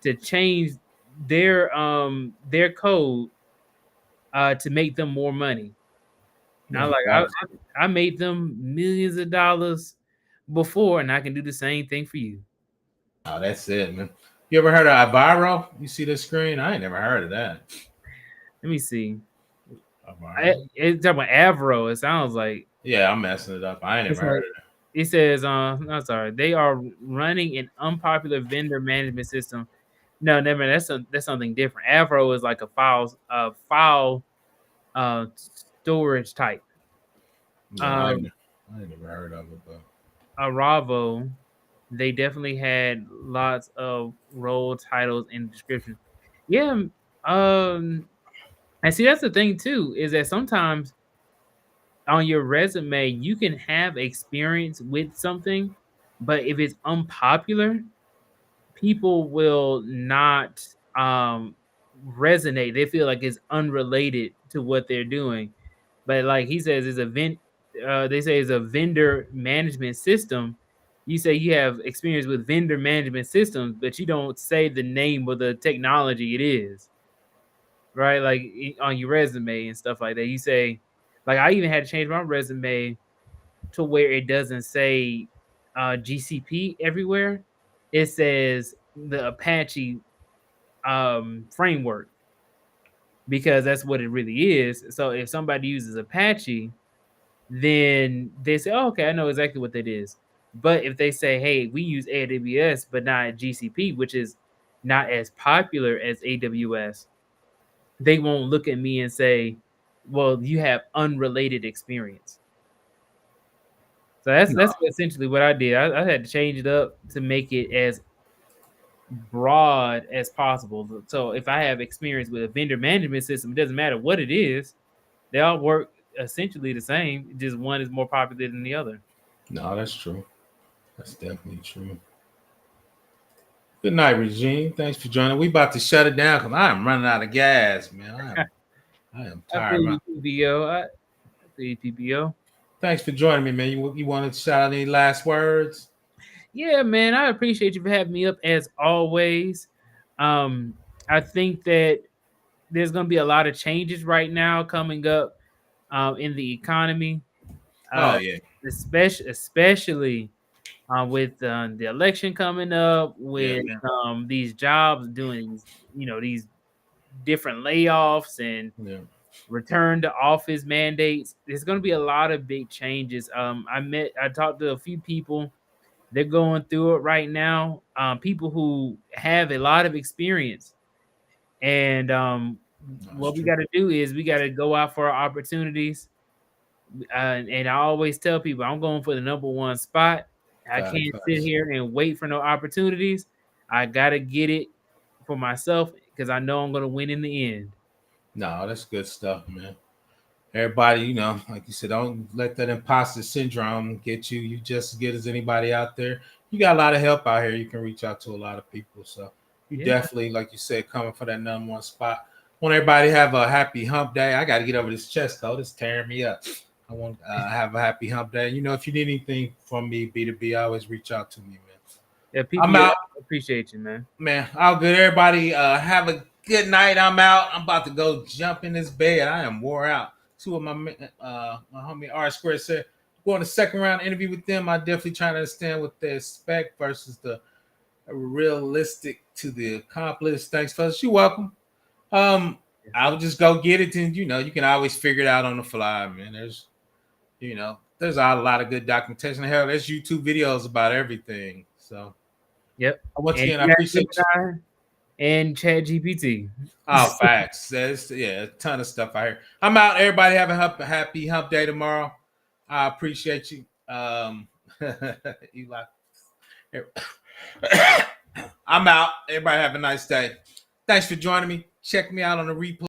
to change their code to make them more money. I No, like facts. I made them millions of dollars before, and I can do the same thing for you. Oh, that's it, man. You ever heard of Aviro? You see the screen? I ain't never heard of that. Let me see. Aviro. It's talking about Avro. It sounds like Yeah, I'm messing it up. I ain't it's never heard like of that. it says. No, sorry. They are running an unpopular vendor management system. No, never. That's something different. Avro is like a file storage type. Yeah, Um, I ain't never heard of it, but Aravo. they definitely had lots of role titles and descriptions. Yeah, and see that's the thing too, is that sometimes on your resume you can have experience with something, but if it's unpopular, people will not resonate. They feel like it's unrelated to what they're doing. But like he says, it's a they say it's a vendor management system. You say you have experience with vendor management systems, but you don't say the name of the technology it is, right? Like on your resume and stuff like that. You say, like I even had to change my resume to where it doesn't say GCP everywhere. It says the Apache framework, because that's what it really is. So if somebody uses Apache, then they say, oh, okay, I know exactly what that is. But if they say, hey, we use AWS, but not GCP, which is not as popular as AWS, they won't look at me and say, well, you have unrelated experience. So that's essentially what I did. I had to change it up to make it as broad as possible. So if I have experience with a vendor management system, it doesn't matter what it is. They all work essentially the same. Just one is more popular than the other. No, that's true. That's definitely true. Good night, Regine. Thanks for joining. We about to shut it down because I am running out of gas, man. I am I feel tired, man. you, PBO. I feel you, PBO. Thanks for joining me, man. You wanted to shout out any last words? Yeah, man. I appreciate you for having me up as always. Um, I think that there's going to be a lot of changes right now coming up in the economy, Oh uh, yeah, especially with the election coming up, yeah, with yeah, these jobs doing, these different layoffs and yeah. return to office mandates. There's going to be a lot of big changes. I talked to a few people. They're going through it right now. People who have a lot of experience, and That's what we true. got to do is we got to go out for our opportunities. And I always tell people I'm going for the number one spot. I Facts, can't sit facts. here and wait for no opportunities. I gotta get it for myself because I know I'm gonna win in the end. No, that's good stuff, man. Everybody, like you said, don't let that imposter syndrome get you. You just as good as anybody out there. You got a lot of help out here. You can reach out to a lot of people. So you Yeah, definitely, like you said, coming for that number one spot. Want everybody to have a happy hump day. I got to get over this chest cold. It's tearing me up. I want have a happy hump day. If you need anything from me, B2B, always reach out to me, man. yeah, I'm PBO, out, I appreciate you, man. man. All good. Everybody, have a good night. I'm out. I'm about to go jump in this bed. I am wore out. Two of my homie R Square said going to second round interview with them. I definitely trying to understand what they expect versus the realistic to the accomplished. Thanks, fellas. You're welcome. Um, Yes, sir. I'll just go get it, and you can always figure it out on the fly, man. There's a lot of good documentation. Hell, there's YouTube videos about everything. So Yep. once And again, I you got appreciate you. Gemini and Chat GPT. Oh, facts. A ton of stuff out here. I'm out. Everybody have a happy hump day tomorrow. I appreciate you. Eli. I'm out. Everybody have a nice day. Thanks for joining me. Check me out on the replay.